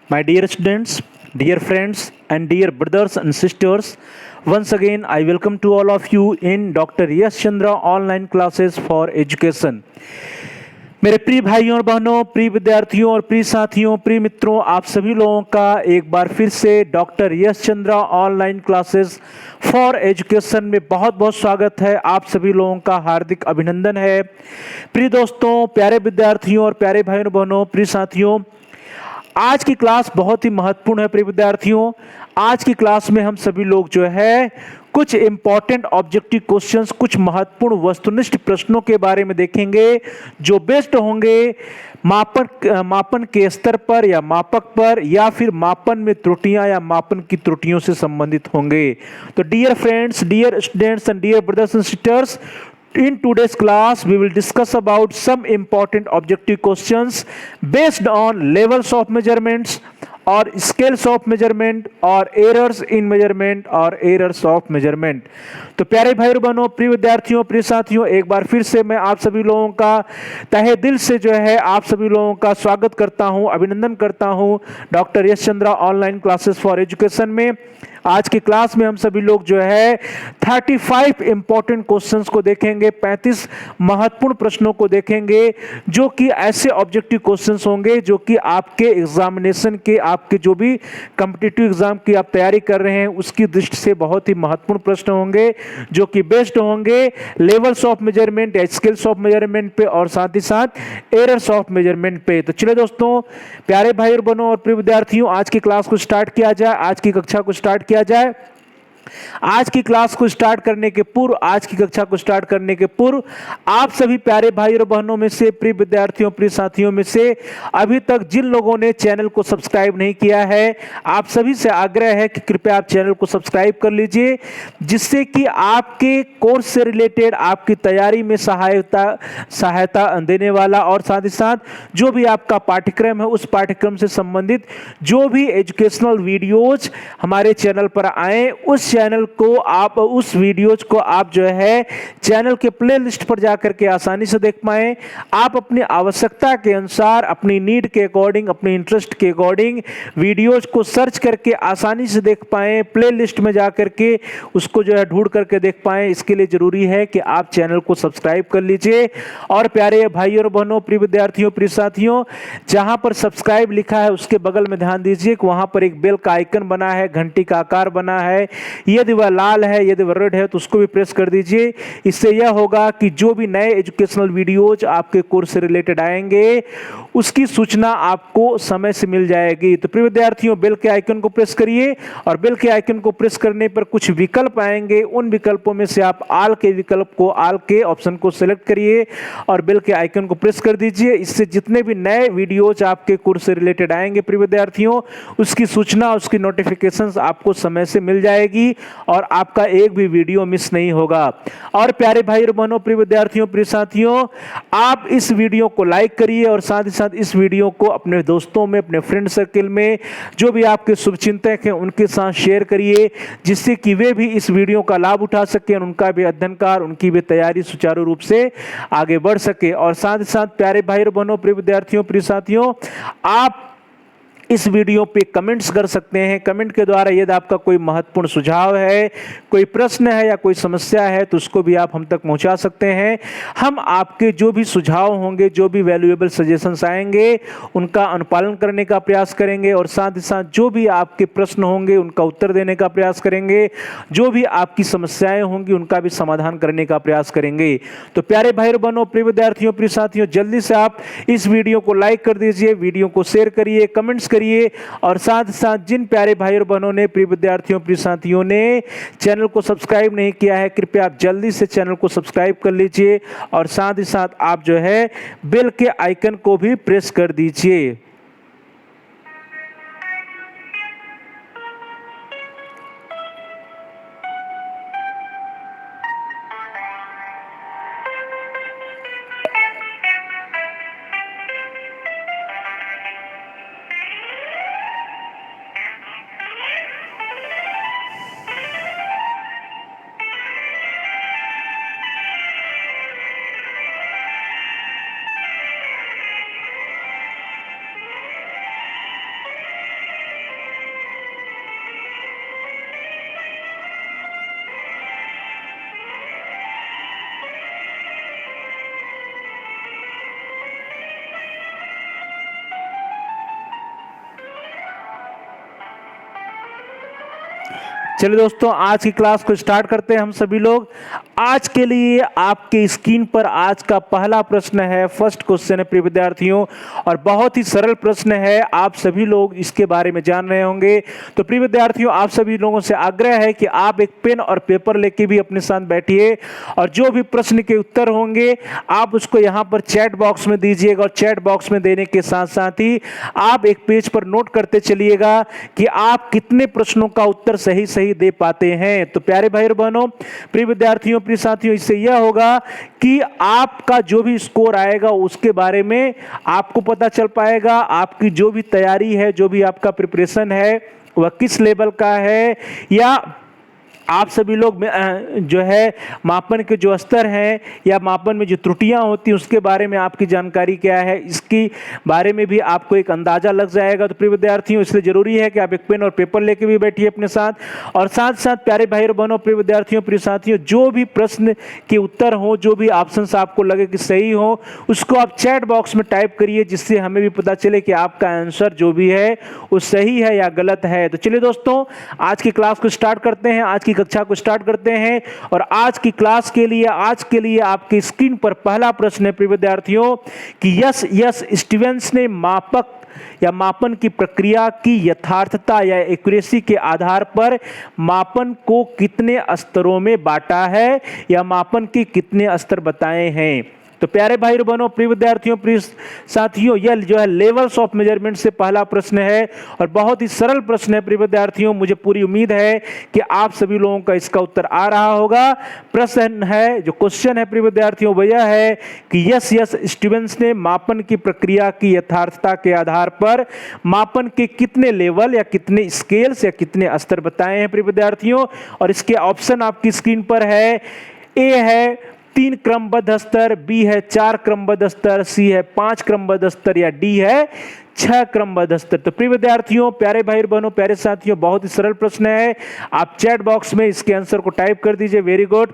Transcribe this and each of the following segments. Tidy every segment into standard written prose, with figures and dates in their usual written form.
My dear students, dear friends, and dear brothers and sisters, once again I welcome to all of you in Dr. Yash Chandra online classes for education. मेरे प्रिय भाइयों और बहनों, प्रिय विद्यार्थियों और प्रिय साथियों, प्रिय मित्रों, आप सभी लोगों का एक बार फिर से doctor Yash Chandra online classes for education में बहुत बहुत स्वागत है। आप सभी लोगों का हार्दिक अभिनंदन है। प्रिय दोस्तों, प्यारे विद्यार्थियों और प्यारे भाइयों और बहनों, प्रिय साथियों, आज की क्लास बहुत ही महत्वपूर्ण है। प्रिय विद्यार्थियों, आज की क्लास में हम सभी लोग जो है कुछ इंपॉर्टेंट ऑब्जेक्टिव क्वेश्चंस, कुछ महत्वपूर्ण वस्तुनिष्ठ प्रश्नों के बारे में देखेंगे जो बेस्ड होंगे मापन के स्तर पर या मापक पर या फिर मापन में त्रुटियां या मापन की त्रुटियों से संबंधित होंगे। तो dear friends, dear students and dear brothers and sisters, in today's class we will discuss about some important objective questions based on levels of measurements or scales of measurement or errors in measurement or errors of measurement। तो प्यारे भाई और बहनों, प्रिय विद्यार्थियों, प्रिय साथियों, एक बार फिर से मैं आप सभी लोगों का तहे दिल से जो है आप सभी लोगों का स्वागत करता हूं, अभिनंदन करता हूं doctor Yash Chandra online classes for education में। आज की क्लास में हम सभी लोग जो है 35 इंपॉर्टेंट क्वेश्चंस को देखेंगे, 35 महत्वपूर्ण प्रश्नों को देखेंगे जो कि ऐसे ऑब्जेक्टिव क्वेश्चंस होंगे जो कि आपके एग्जामिनेशन के, आपके जो भी कॉम्पिटिटिव एग्जाम की आप तैयारी कर रहे हैं उसकी दृष्टि से बहुत ही महत्वपूर्ण प्रश्न होंगे जो कि बेस्ड होंगे लेवल्स ऑफ मेजरमेंट या स्केल्स ऑफ मेजरमेंट पे और साथ ही साथ एरर्स ऑफ मेजरमेंट पे। तो चलिए दोस्तों, प्यारे भाई और बहनों और प्रिय विद्यार्थियों, आज की क्लास को स्टार्ट किया जाए, आज की कक्षा को स्टार्ट किया जाए। आज की क्लास को स्टार्ट करने के पूर्व, आज की कक्षा को स्टार्ट करने के पूर्व आप सभी प्यारे भाई और बहनों में से, प्रिय विद्यार्थियों, प्रिय साथियों में से अभी तक जिन लोगों ने चैनल को सब्सक्राइब नहीं किया है, आप सभी से आग्रह है कि कृपया आप चैनल को सब्सक्राइब कर लीजिए, जिससे कि आपके कोर्स से रिलेटेड आपकी तैयारी में सहायता देने वाला और साथ ही साथ जो भी आपका पाठ्यक्रम है उस पाठ्यक्रम से संबंधित जो भी एजुकेशनल वीडियोज हमारे चैनल पर आए उस चैनल को आप, उस वीडियोज को आप जो है चैनल के प्लेलिस्ट पर जाकर के आसानी से देख पाएं। आप अपनी आवश्यकता के अनुसार, अपनी नीड के अकॉर्डिंग, अपने इंटरेस्ट के अकॉर्डिंग वीडियोज को सर्च करके आसानी से देख पाएं, प्लेलिस्ट में जाकर के उसको जो है ढूंढ करके देख पाएं। इसके लिए जरूरी है कि आप चैनल को सब्सक्राइब कर लीजिए। और प्यारे भाइयों और बहनों, प्रिय विद्यार्थियों, प्रिय साथियों, जहां पर सब्सक्राइब लिखा है उसके बगल में ध्यान दीजिए कि वहां पर एक बेल का आइकन बना है, घंटी का आकार बना है। यदि वह लाल है, यदि वह रेड है तो उसको भी प्रेस कर दीजिए। इससे यह होगा कि जो भी नए एजुकेशनल वीडियोज आपके कोर्स से रिलेटेड आएंगे उसकी सूचना आपको समय से मिल जाएगी। तो प्रिय विद्यार्थियों, बेल के आइकन को प्रेस करिए और बेल के आइकन को प्रेस करने पर कुछ विकल्प आएंगे, उन विकल्पों में से आप आल के विकल्प को, आल के ऑप्शन को सिलेक्ट करिए और बेल के आइकन को प्रेस कर दीजिए। इससे जितने भी नए वीडियोज आपके कोर्स से रिलेटेड आएंगे प्रिय विद्यार्थियों, उसकी सूचना, उसकी नोटिफिकेशंस आपको समय से मिल जाएगी और आपका एक भी वीडियो मिस नहीं होगा। और प्यारे भाई और बहनों, प्रिय विद्यार्थियों, प्रिय साथियों, आप इस वीडियो को लाइक करिए और साथ ही साथ इस वीडियो को अपने दोस्तों में, अपने फ्रेंड सर्किल में जो भी आपके शुभचिंतक हैं उनके साथ शेयर करिए, जिससे कि वे भी इस वीडियो का लाभ उठा सके, उनका भी अध्ययन कार्य, उनकी भी तैयारी सुचारू रूप से आगे बढ़ सके। और साथ ही साथ प्यारे भाई और बहनों, प्रिय विद्यार्थियों, प्रिय साथियों, आप इस वीडियो पे कमेंट्स कर सकते हैं। कमेंट के द्वारा यदि आपका कोई महत्वपूर्ण सुझाव है, कोई प्रश्न है या कोई समस्या है तो उसको भी आप हम तक पहुंचा सकते हैं। हम आपके जो भी सुझाव होंगे, जो भी वैल्यूएबल सजेशंस आएंगे उनका अनुपालन करने का प्रयास करेंगे और साथ ही साथ जो भी आपके प्रश्न होंगे उनका उत्तर देने का प्रयास करेंगे, जो भी आपकी समस्याएं होंगी उनका भी समाधान करने का प्रयास करेंगे। तो प्यारे भाई और बहनों, प्रिय विद्यार्थियों, प्रिय साथियों, जल्दी से आप इस वीडियो को लाइक कर दीजिए, वीडियो को शेयर करिए, कमेंट्स करिए और साथ साथ जिन प्यारे भाई और बहनों ने, प्रिय विद्यार्थियों, प्रिय साथियों ने चैनल को सब्सक्राइब नहीं किया है, कृपया आप जल्दी से चैनल को सब्सक्राइब कर लीजिए और साथ ही साथ आप जो है बेल के आइकन को भी प्रेस कर दीजिए। चलिए दोस्तों, आज की क्लास को स्टार्ट करते हैं हम सभी लोग। आज के लिए आपके स्क्रीन पर आज का पहला प्रश्न है, फर्स्ट क्वेश्चन है प्रिय विद्यार्थियों, और बहुत ही सरल प्रश्न है। आप सभी लोग इसके बारे में जान रहे होंगे। तो प्रिय विद्यार्थियों, आप सभी लोगों से आग्रह है कि आप एक पेन और पेपर लेके भी अपने साथ बैठिए, और जो भी प्रश्न के उत्तर होंगे आप उसको यहाँ पर चैट बॉक्स में दीजिएगा, और चैट बॉक्स में देने के साथ साथ ही आप एक पेज पर नोट करते चलिएगा कि आप कितने प्रश्नों का उत्तर सही सही दे पाते हैं। तो प्यारे भाई और बहनों, प्रिय विद्यार्थियों, प्रिय साथियों, इससे यह होगा कि आपका जो भी स्कोर आएगा उसके बारे में आपको पता चल पाएगा। आपकी जो भी तैयारी है, जो भी आपका प्रिपरेशन है, वह किस लेवल का है, या आप सभी लोग जो है मापन के जो स्तर हैं या मापन में जो त्रुटियां होती हैं उसके बारे में आपकी जानकारी क्या है, इसकी बारे में भी आपको एक अंदाजा लग जाएगा। तो प्रिय विद्यार्थियों, इसलिए जरूरी है कि आप एक पेन और पेपर लेके भी बैठिए अपने साथ, और साथ साथ प्यारे भाई और बहनों, प्रिय विद्यार्थियों, प्रिय साथियों, जो भी प्रश्न के उत्तर हो, जो भी ऑप्शंस आपको लगे कि सही हो, उसको आप चैट बॉक्स में टाइप करिए, जिससे हमें भी पता चले कि आपका आंसर जो भी है वो सही है या गलत है। तो चलिए दोस्तों, आज की क्लास को स्टार्ट करते हैं, आज की कक्षा को स्टार्ट करते हैं। और आज की क्लास के लिए आपकी स्क्रीन पर पहला प्रश्न है प्रिय विद्यार्थियों कि यस स्टीवेंस ने मापक या मापन की प्रक्रिया की यथार्थता या एक्यूरेसी के आधार पर मापन को कितने स्तरों में बांटा है, या मापन के कितने स्तर बताए हैं। तो प्यारे भाई और बहनों, प्रिय विद्यार्थियों, प्रिय साथियों, यह जो है लेवल्स ऑफ मेजरमेंट से पहला प्रश्न है, और बहुत ही सरल प्रश्न है प्रिय विद्यार्थियों। मुझे पूरी उम्मीद है कि आप सभी लोगों का इसका उत्तर आ रहा होगा। प्रश्न है, जो क्वेश्चन है प्रिय विद्यार्थियों, वह यह है कि यस स्टीवेंस ने मापन की प्रक्रिया की यथार्थता के आधार पर मापन के कितने लेवल या कितने स्केल्स या कितने स्तर बताए हैं प्रिय विद्यार्थियों। और इसके ऑप्शन आपकी स्क्रीन पर है। ए है 3 क्रमबद्ध स्तर, बी है 4 क्रमबद्ध स्तर, सी है 5 क्रमबद्ध स्तर, या डी है 6 क्रमबद्ध स्तर। तो प्रिय विद्यार्थियों, प्यारे भाई और बहनों, प्यारे साथियों, बहुत ही सरल प्रश्न है। आप चैट बॉक्स में इसके आंसर को टाइप कर दीजिए। वेरी गुड,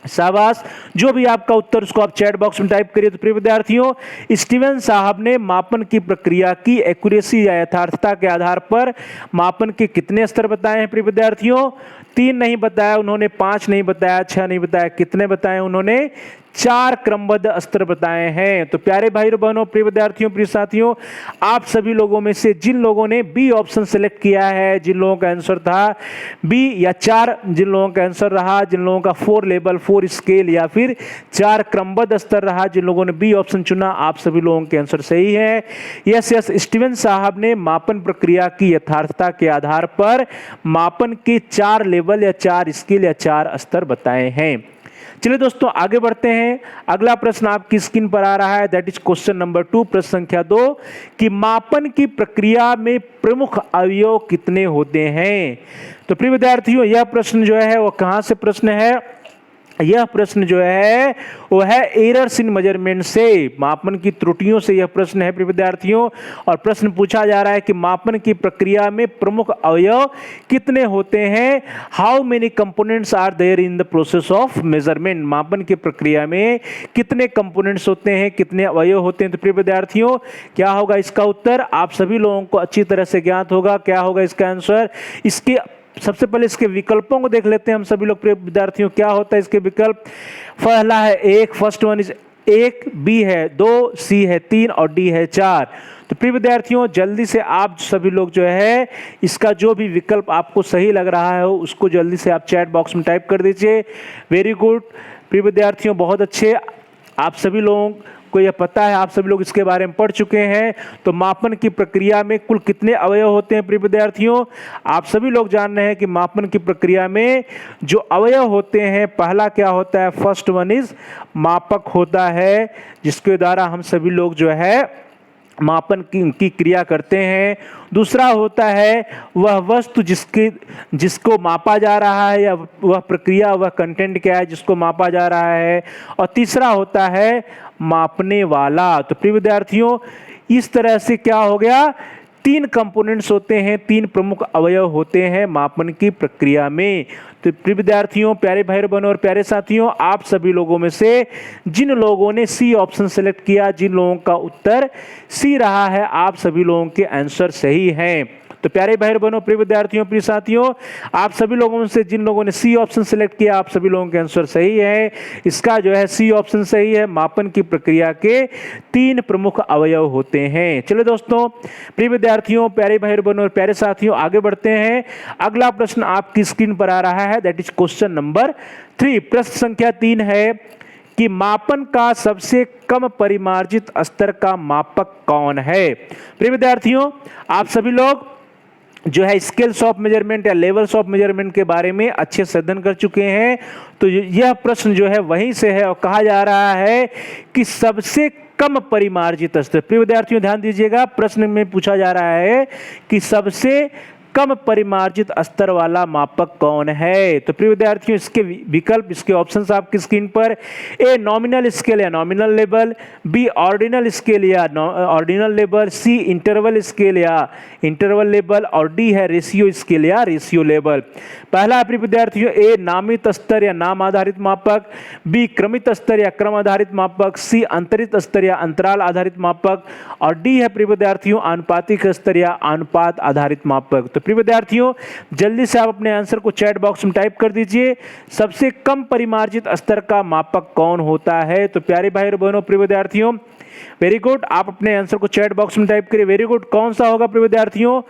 शाबाश। जो भी आपका उत्तर उसको आप चैट बॉक्स में टाइप करिए। तो प्रिय विद्यार्थियों, स्टीवन साहब ने मापन की प्रक्रिया की एक्यूरेसी या यथार्थता के आधार पर मापन के कितने स्तर बताए हैं प्रिय विद्यार्थियों। 3 नहीं बताया उन्होंने, 5 नहीं बताया, 6 नहीं बताया, कितने बताए उन्होंने? 4 क्रमबद्ध स्तर बताए हैं। तो प्यारे भाई और बहनों, प्रिय विद्यार्थियों, प्रिय साथियों, आप सभी लोगों में से जिन लोगों ने बी ऑप्शन सेलेक्ट किया है, जिन लोगों का आंसर था बी, या 4 जिन लोगों का आंसर रहा, जिन लोगों का 4 लेवल 4 स्केल या फिर 4 क्रमबद्ध स्तर रहा, जिन लोगों ने बी ऑप्शन चुना, आप सभी लोगों के आंसर सही है। यस स्टीवन साहब ने मापन प्रक्रिया की यथार्थता के आधार पर मापन के 4 लेवल या 4 स्केल या 4 स्तर बताए हैं। चलिए दोस्तों, आगे बढ़ते हैं। अगला प्रश्न आपकी स्क्रीन पर आ रहा है, दैट इज क्वेश्चन नंबर 2, प्रश्न संख्या 2, कि मापन की प्रक्रिया में प्रमुख अवयव कितने होते हैं। तो प्रिय विद्यार्थियों, यह प्रश्न जो है वो कहां से प्रश्न है? यह प्रश्न जो है वो है एरर्स इन मेजरमेंट से, मापन की त्रुटियों से यह प्रश्न है प्रिय विद्यार्थियों। और प्रश्न पूछा जा रहा है कि मापन की प्रक्रिया में प्रमुख अवयव कितने होते हैं। How many components are there in the process of measurement. मापन की प्रक्रिया में कितने कंपोनेंट्स होते हैं, कितने अवयव होते हैं। तो प्रिय विद्यार्थियों, क्या होगा इसका उत्तर? आप सभी लोगों को अच्छी तरह से ज्ञात होगा। क्या होगा इसका आंसर? इसके सबसे पहले इसके विकल्पों को देख लेते हैं हम सभी लोग प्रिय विद्यार्थियों। क्या होता है इसके विकल्प? पहला है 1, फर्स्ट वन इज 1, बी है 2, सी है 3 और डी है 4। तो प्रिय विद्यार्थियों, जल्दी से आप सभी लोग जो है इसका जो भी विकल्प आपको सही लग रहा है उसको जल्दी से आप चैट बॉक्स में टाइप कर दीजिए। वेरी गुड प्रिय विद्यार्थियों, बहुत अच्छे। आप सभी लोगों को यह पता है, आप सभी लोग इसके बारे में पढ़ चुके हैं। तो मापन की प्रक्रिया में कुल कितने अवयव होते हैं प्रिय विद्यार्थियों? आप सभी लोग जान रहे हैं कि मापन की प्रक्रिया में जो अवयव होते हैं, पहला क्या होता है? फर्स्ट वन इज मापक होता है, जिसके द्वारा हम सभी लोग जो है मापन की क्रिया करते हैं। दूसरा होता है वह वस्तु जिसको मापा जा रहा है, या वह प्रक्रिया, वह कंटेंट क्या है जिसको मापा जा रहा है। और तीसरा होता है मापने वाला। तो प्रिय विद्यार्थियों, इस तरह से क्या हो गया तीन कंपोनेंट्स होते हैं, तीन प्रमुख अवयव होते हैं मापन की प्रक्रिया में। तो प्रिय विद्यार्थियों, प्यारे भाई बहनों और प्यारे साथियों, आप सभी लोगों में से जिन लोगों ने सी ऑप्शन सेलेक्ट किया, जिन लोगों का उत्तर सी रहा है, आप सभी लोगों के आंसर सही हैं। तो प्यारे भाई बहनों, प्रिय विद्यार्थियों, प्रिय साथियों, आप सभी लोगों में से जिन लोगों ने सी ऑप्शन सेलेक्ट किया, आप सभी लोगों के आंसर सही है। इसका जो है सी ऑप्शन सही है। मापन की प्रक्रिया के तीन प्रमुख अवयव होते हैं। चलो दोस्तों, प्रिय विद्यार्थियों, प्यारे भाई बहनों और प्यारे साथियों, आगे बढ़ते हैं। अगला प्रश्न आपकी स्क्रीन पर आ रहा है, दैट इज क्वेश्चन नंबर 3। प्रश्न संख्या 3 है कि मापन का सबसे कम परिमार्जित स्तर का मापक कौन है। प्रिय विद्यार्थियों, आप सभी लोग जो है स्केल्स ऑफ मेजरमेंट या लेवल्स ऑफ मेजरमेंट के बारे में अच्छे से अध्ययन कर चुके हैं। तो यह प्रश्न जो है वहीं से है और कहा जा रहा है कि सबसे कम परिमार्जित स्तर। प्रिय विद्यार्थियों, ध्यान दीजिएगा, प्रश्न में पूछा जा रहा है कि सबसे कम परिमार्जित स्तर वाला मापक कौन है। तो प्रिय विद्यार्थियों, इसके विकल्प, इसके ऑप्शंस आपकी स्क्रीन पर। ए नॉमिनल स्केल या nominal level, B ordinal scale या ordinal level, C interval scale या इंटरवल लेवल, और डी है रेशियो स्केल या रेशियो लेवल। पहला प्रिय विद्यार्थियों, ए नामित स्तर या नाम आधारित मापक, बी क्रमित स्तर या क्रम आधारित मापक, सी अंतरित स्तर या अंतराल आधारित मापक, और डी है प्रिय विद्यार्थियों आनुपातिक स्तर या अनुपात आधारित मापक। तो प्रिय विद्यार्थियों, जल्दी से आप अपने आंसर को चैट बॉक्स में टाइप कर दीजिए। सबसे कम परिमार्जित स्तर का मापक कौन होता है। तो प्यारे भाई और बहनों, प्रिय विद्यार्थियों, वेरी गुड, आप अपने आंसर को चैट बॉक्स में टाइप करिए। वेरी गुड, कौन सा होगा प्रिय विद्यार्थियों?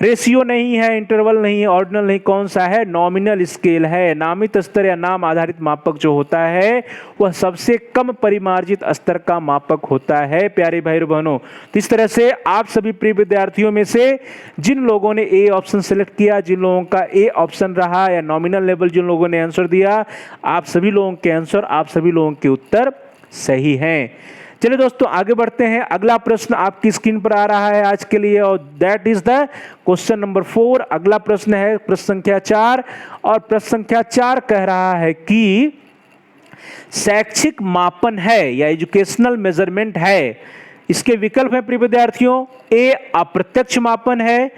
रेशियो नहीं है, इंटरवल नहीं है, ऑर्डिनल नहीं, कौन सा है? नॉमिनल स्केल है। नामित स्तर या नाम आधारित मापक जो होता है वह सबसे कम परिमार्जित स्तर का मापक होता है प्यारे भाई और बहनों। तो इस तरह से आप सभी प्रिय विद्यार्थियों में से जिन लोगों ने ए ऑप्शन सेलेक्ट किया, जिन लोगों का ए ऑप्शन रहा या नॉमिनल लेवल, जिन लोगों ने आंसर दिया, आप सभी लोगों के आंसर, आप सभी लोगों के उत्तर सही हैं। चलिए दोस्तों, आगे बढ़ते हैं। अगला प्रश्न आपकी स्क्रीन पर आ रहा है आज के लिए, और that is the question number 4। अगला प्रश्न है प्रश्न संख्या 4, और प्रश्न संख्या 4 कह रहा है कि शैक्षिक मापन है या एजुकेशनल मेजरमेंट है। इसके विकल्प है प्रिय विद्यार्थियों, ए अप्रत्यक्ष मापन है,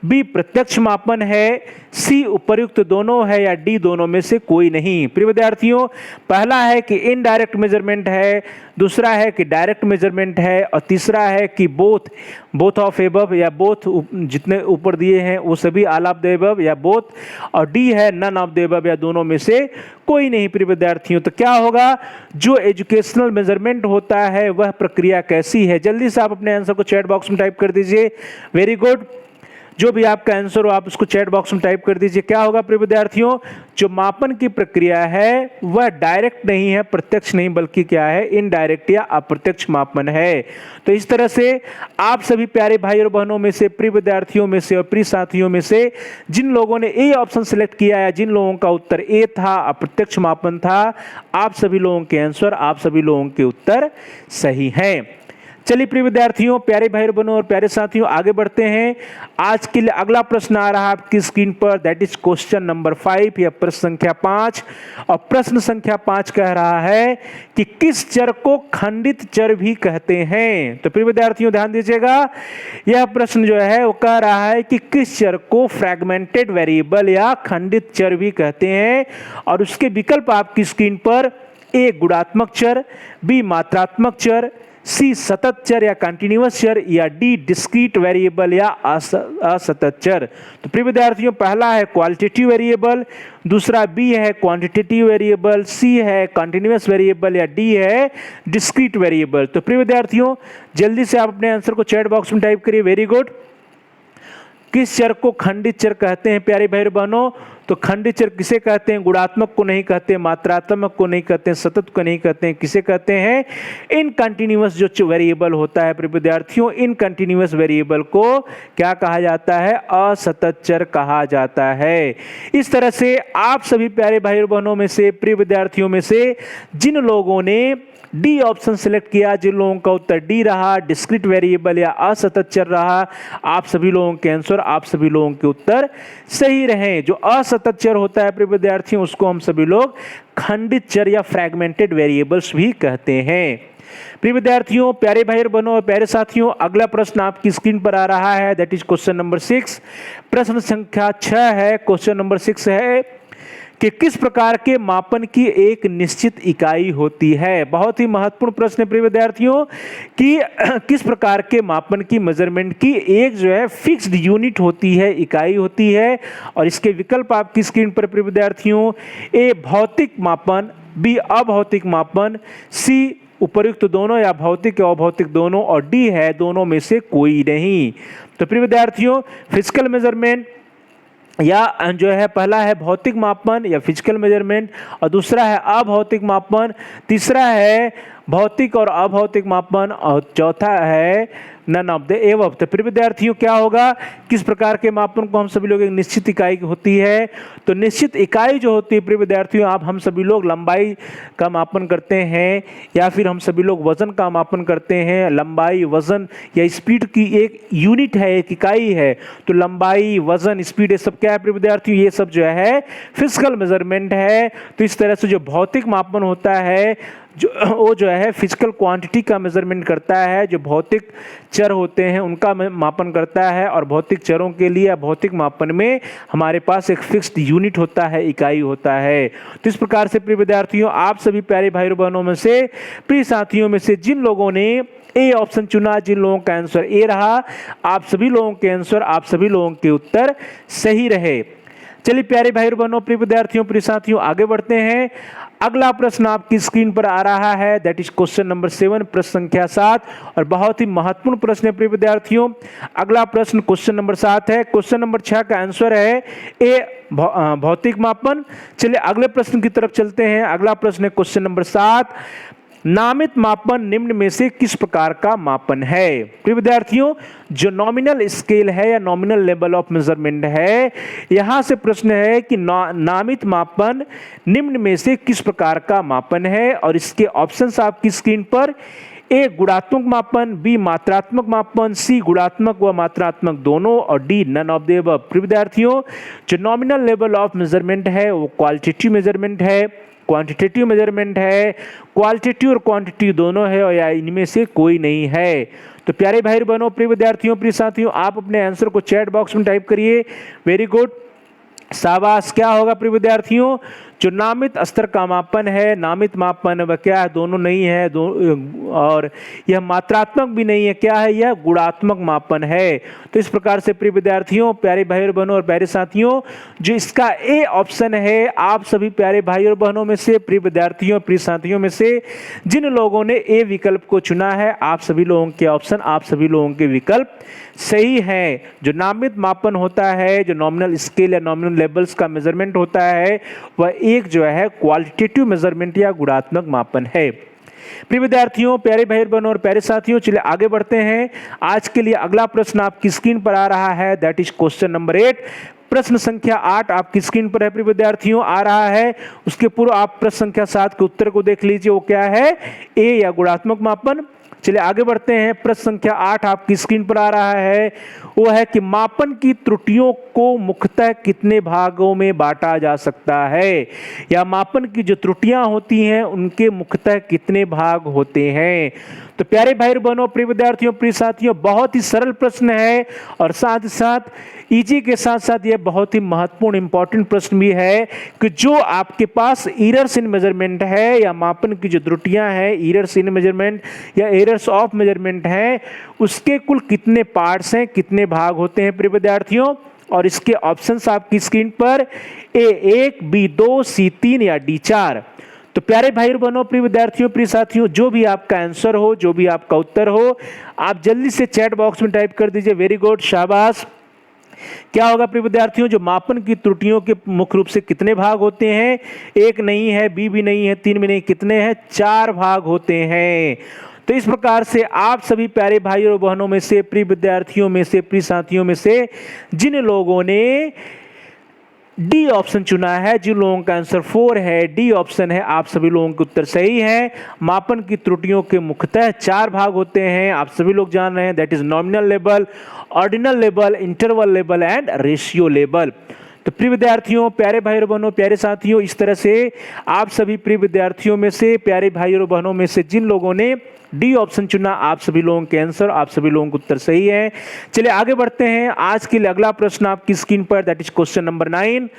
बी प्रत्यक्ष मापन है, सी उपर्युक्त दोनों है, या डी दोनों में से कोई नहीं। प्रिय विद्यार्थियों, पहला है कि इनडायरेक्ट मेजरमेंट है, दूसरा है कि डायरेक्ट मेजरमेंट है, और तीसरा है कि बोथ ऑफ एबव या बोथ, जितने ऊपर दिए हैं वो सभी ऑल ऑफ द एबव या बोथ, और डी है नन ऑफ द एबव या दोनों में से कोई नहीं। प्रिय विद्यार्थियों, तो क्या होगा? जो एजुकेशनल मेजरमेंट होता है वह प्रक्रिया कैसी है? जल्दी से आप अपने आंसर को चैट बॉक्स में टाइप कर दीजिए। वेरी गुड, जो भी आपका आंसर हो आप उसको चैट बॉक्स में टाइप कर दीजिए। क्या होगा प्रिय विद्यार्थियों? जो मापन की प्रक्रिया है वह डायरेक्ट नहीं है, प्रत्यक्ष नहीं, बल्कि क्या है? इनडायरेक्ट या अप्रत्यक्ष मापन है। तो इस तरह से आप सभी प्यारे भाई और बहनों में से, प्रिय विद्यार्थियों में से और प्रिय साथियों में से जिन लोगों ने ए ऑप्शन सेलेक्ट किया है, जिन लोगों का उत्तर ए था, अप्रत्यक्ष मापन था, आप सभी लोगों के आंसर, आप सभी लोगों के उत्तर सही हैं। चलिए प्रिय विद्यार्थियों, प्यारे भाई बहनों और प्यारे साथियों, आगे बढ़ते हैं। आज के लिए अगला प्रश्न आ रहा है आपकी स्क्रीन पर, दैट इज क्वेश्चन नंबर 5 या प्रश्न संख्या 5। और प्रश्न संख्या 5 कह रहा है कि किस चर को खंडित चर भी कहते हैं। तो प्रिय विद्यार्थियों, ध्यान दीजिएगा, यह प्रश्न जो है वो कह रहा है कि किस चर को फ्रैगमेंटेड वेरिएबल या खंडित चर भी कहते हैं। और उसके विकल्प आपकी स्क्रीन पर, ए गुणात्मक चर, बी मात्रात्मक चर, सी सतत चर या कंटिन्यूअस चर, या डी डिस्क्रीट वेरिएबल या असतत चर। तो प्रिय विद्यार्थियों, पहला है क्वालिटेटिव वेरिएबल, दूसरा बी है क्वांटिटेटिव वेरिएबल, सी है कंटिन्यूअस वेरिएबल, या डी है डिस्क्रीट वेरिएबल। तो प्रिय विद्यार्थियों, जल्दी से आप अपने आंसर को चैट बॉक्स में टाइप करिए। वेरी गुड, किस चर को खंडित चर कहते हैं प्यारे भाई बहनों? तो खंडित चर किसे कहते हैं? गुणात्मक को नहीं कहते, मात्रात्मक को नहीं कहते, सतत को नहीं कहते हैं, किसे कहते हैं? इनकंटिन्यूअस जो वेरिएबल होता है प्रिय विद्यार्थियों, इनकंटिन्यूअस वेरिएबल को क्या कहा जाता है? असतत चर कहा जाता है। इस तरह से आप सभी प्यारे भाई और बहनों में से, प्रिय विद्यार्थियों में से जिन लोगों ने डी ऑप्शन सिलेक्ट किया, जिन लोगों का उत्तर डी रहा, डिस्क्रीट वेरिएबल या असतत चर रहा, आप सभी लोगों के आंसर, आप सभी लोगों के उत्तर सही रहे। जो असतत चर होता है प्रिय विद्यार्थियों, उसको हम सभी लोग खंडित चर या फ्रैगमेंटेड वेरिएबल्स भी कहते हैं। प्रिय विद्यार्थियों, प्यारे भाई और बहनों और प्यारे साथियों, अगला प्रश्न आपकी स्क्रीन पर आ रहा है, दैट इज क्वेश्चन नंबर 6। प्रश्न संख्या 6 है, क्वेश्चन नंबर 6 है कि किस प्रकार के मापन की एक निश्चित इकाई होती है। बहुत ही महत्वपूर्ण प्रश्न है प्रिय विद्यार्थियों कि किस प्रकार के मापन की मेजरमेंट की एक जो है फिक्स्ड यूनिट होती है, इकाई होती है। और इसके विकल्प आपकी स्क्रीन पर प्रिय विद्यार्थियों, ए भौतिक मापन, बी अभौतिक मापन, सी उपर्युक्त दोनों या भौतिक या अभौतिक दोनों, और डी है दोनों में से कोई नहीं। तो प्रिय विद्यार्थियों, फिजिकल मेजरमेंट या जो है पहला है भौतिक मापन या फिजिकल मेजरमेंट, और दूसरा है अभौतिक मापन, तीसरा है भौतिक और अभौतिक मापन, और चौथा है नन ऑफ द एबव। तो प्रिय विद्यार्थियों, क्या होगा, किस प्रकार के मापन को हम सभी लोग एक निश्चित इकाई होती है। तो निश्चित इकाई जो होती है प्रिय विद्यार्थियों, आप हम सभी लोग लंबाई का मापन करते हैं या फिर हम सभी लोग वजन का मापन करते हैं। लंबाई, वजन या स्पीड की एक यूनिट है, एक इकाई है। तो लंबाई, वजन, स्पीड, ये सब क्या है प्रिय विद्यार्थियों, ये सब जो है फिजिकल मेजरमेंट है। तो इस तरह से जो भौतिक मापन होता है वो जो है फिजिकल क्वांटिटी का मेजरमेंट करता है, जो भौतिक चर होते हैं उनका मापन करता है। और भौतिक चरों के लिए भौतिक मापन में हमारे पास एक फिक्स्ड यूनिट होता है, इकाई होता है। तो इस प्रकार से प्रिय विद्यार्थियों, आप सभी प्यारे भाई बहनों में से, प्रिय साथियों में से जिन लोगों ने ए ऑप्शन चुना, जिन लोगों का आंसर ए रहा, आप सभी लोगों के आंसर, आप सभी लोगों के उत्तर सही रहे। चलिए प्यारे भाई बहनों, प्रिय विद्यार्थियों, प्रिय साथियों, आगे बढ़ते हैं। अगला प्रश्न आपकी स्क्रीन पर आ रहा है, दैट इज क्वेश्चन नंबर 7, प्रश्न संख्या 7, और बहुत ही महत्वपूर्ण प्रश्न है प्रिय विद्यार्थियों। अगला प्रश्न क्वेश्चन नंबर 7 है। क्वेश्चन नंबर 6 का आंसर है ए भौतिक मापन। चलिए अगले प्रश्न की तरफ चलते हैं। अगला प्रश्न है क्वेश्चन नंबर 7, नामित मापन निम्न में से किस प्रकार का मापन है। प्रिय विद्यार्थियों, जो नॉमिनल स्केल है या नॉमिनल लेवल ऑफ मेजरमेंट है, यहां से प्रश्न है कि नामित मापन निम्न में से किस प्रकार का मापन है। और इसके ऑप्शंस आपकी स्क्रीन पर, ए गुणात्मक मापन, बी मात्रात्मक मापन, सी गुणात्मक व मात्रात्मक दोनों, और D none of the above. प्रिय विद्यार्थियों, जो नॉमिनल लेवल ऑफ मेजरमेंट है वो क्वालिटेटिव मेजरमेंट है, क्वांटिटेटिव मेजरमेंट है, क्वालिटेटिव और क्वांटिटी दोनों है, और या इनमें से कोई नहीं है। तो प्यारे भाई बहनों, प्रिय विद्यार्थियों, प्रिय साथियों, आप अपने आंसर को चैट बॉक्स में टाइप करिए। वेरी गुड, शाबाश। क्या होगा प्रिय विद्यार्थियों, जो नामित स्तर का मापन है, नामित मापन वह क्या है, दोनों नहीं है, और यह मात्रात्मक भी नहीं है, क्या है, यह गुणात्मक मापन है। तो इस प्रकार से प्रिय विद्यार्थियों, प्यारे भाई और बहनों और प्यारे साथियों, जो इसका ए ऑप्शन है, आप सभी प्यारे भाई और बहनों में से, प्रिय विद्यार्थियों, प्रिय साथियों में से जिन लोगों ने ए विकल्प को चुना है, आप सभी लोगों के ऑप्शन, आप सभी लोगों के विकल्प सही है। जो नामित मापन होता है, जो नॉमिनल स्केल या नॉमिनल लेवल्स का मेजरमेंट होता है, वह एक जो है क्वालिटेटिव मेजरमेंट या गुणात्मक मापन है। प्रिय विद्यार्थियों, प्यारे भाई बहनों और प्यारे साथियों, चलिए आगे बढ़ते हैं। आज के लिए अगला प्रश्न आपकी स्क्रीन पर आ रहा है, दैट इज क्वेश्चन नंबर 8। प्रश्न संख्या 8 आपकी स्क्रीन पर है प्रिय विद्यार्थियों, आ रहा है। उसके पूर्व आप प्रश्न संख्या 7 के उत्तर को देख लीजिए, वो क्या है, ए या गुणात्मक मापन। चलिए आगे बढ़ते हैं। प्रश्न संख्या 8 आपकी स्क्रीन पर आ रहा है, वो है कि मापन की त्रुटियों को मुख्यतः कितने भागों में बांटा जा सकता है, या मापन की जो त्रुटियां होती हैं उनके मुख्यतः कितने भाग होते हैं। तो प्यारे भाई बहनों, प्रिय विद्यार्थियों, प्रिय साथियों, बहुत ही सरल प्रश्न है, और साथ ही साथ इजी के साथ साथ यह बहुत ही महत्वपूर्ण इंपॉर्टेंट प्रश्न भी है कि जो आपके पास एरर्स इन मेजरमेंट है, या मापन की जो त्रुटियां हैं, एरर्स इन मेजरमेंट या एरर्स ऑफ मेजरमेंट है, उसके कुल कितने पार्ट्स हैं, कितने भाग होते हैं प्रिय विद्यार्थियों। और इसके ऑप्शंस आपकी स्क्रीन पर, ए 1, बी 2, सी 3 या डी 4। तो प्यारे भाई बहनों, प्रिय विद्यार्थियों, प्रिय साथियों, जो भी आपका आंसर हो, जो भी आपका उत्तर हो, आप जल्दी से चैट बॉक्स में टाइप कर दीजिए। वेरी गुड, शाबाश। क्या होगा प्रिय विद्यार्थियों, जो मापन की त्रुटियों के मुख्य रूप से कितने भाग होते हैं, एक नहीं है, बी भी नहीं है, 3 भी नहीं, कितने हैं, 4 भाग होते हैं। तो इस प्रकार से आप सभी प्यारे भाई और बहनों में से, प्रिय विद्यार्थियों में से, प्रिय साथियों में से जिन लोगों ने डी ऑप्शन चुना है, जिन लोगों का आंसर 4 है, डी ऑप्शन है, आप सभी लोगों के उत्तर सही है। मापन की त्रुटियों के मुख्यतः 4 भाग होते हैं, आप सभी लोग जान रहे हैं, that is nominal level, ordinal level, interval level and ratio level. तो प्रिय विद्यार्थियों, प्यारे भाई और बहनों, प्यारे साथियों, इस तरह से आप सभी प्रिय विद्यार्थियों में से, प्यारे भाई और बहनों में से जिन लोगों ने डी ऑप्शन चुना, आप सभी लोगों के आंसर, आप सभी लोगों का उत्तर सही है। चलिए आगे बढ़ते हैं। आज के लिए अगला प्रश्न आपकी स्क्रीन पर, दैट इज क्वेश्चन नंबर 9।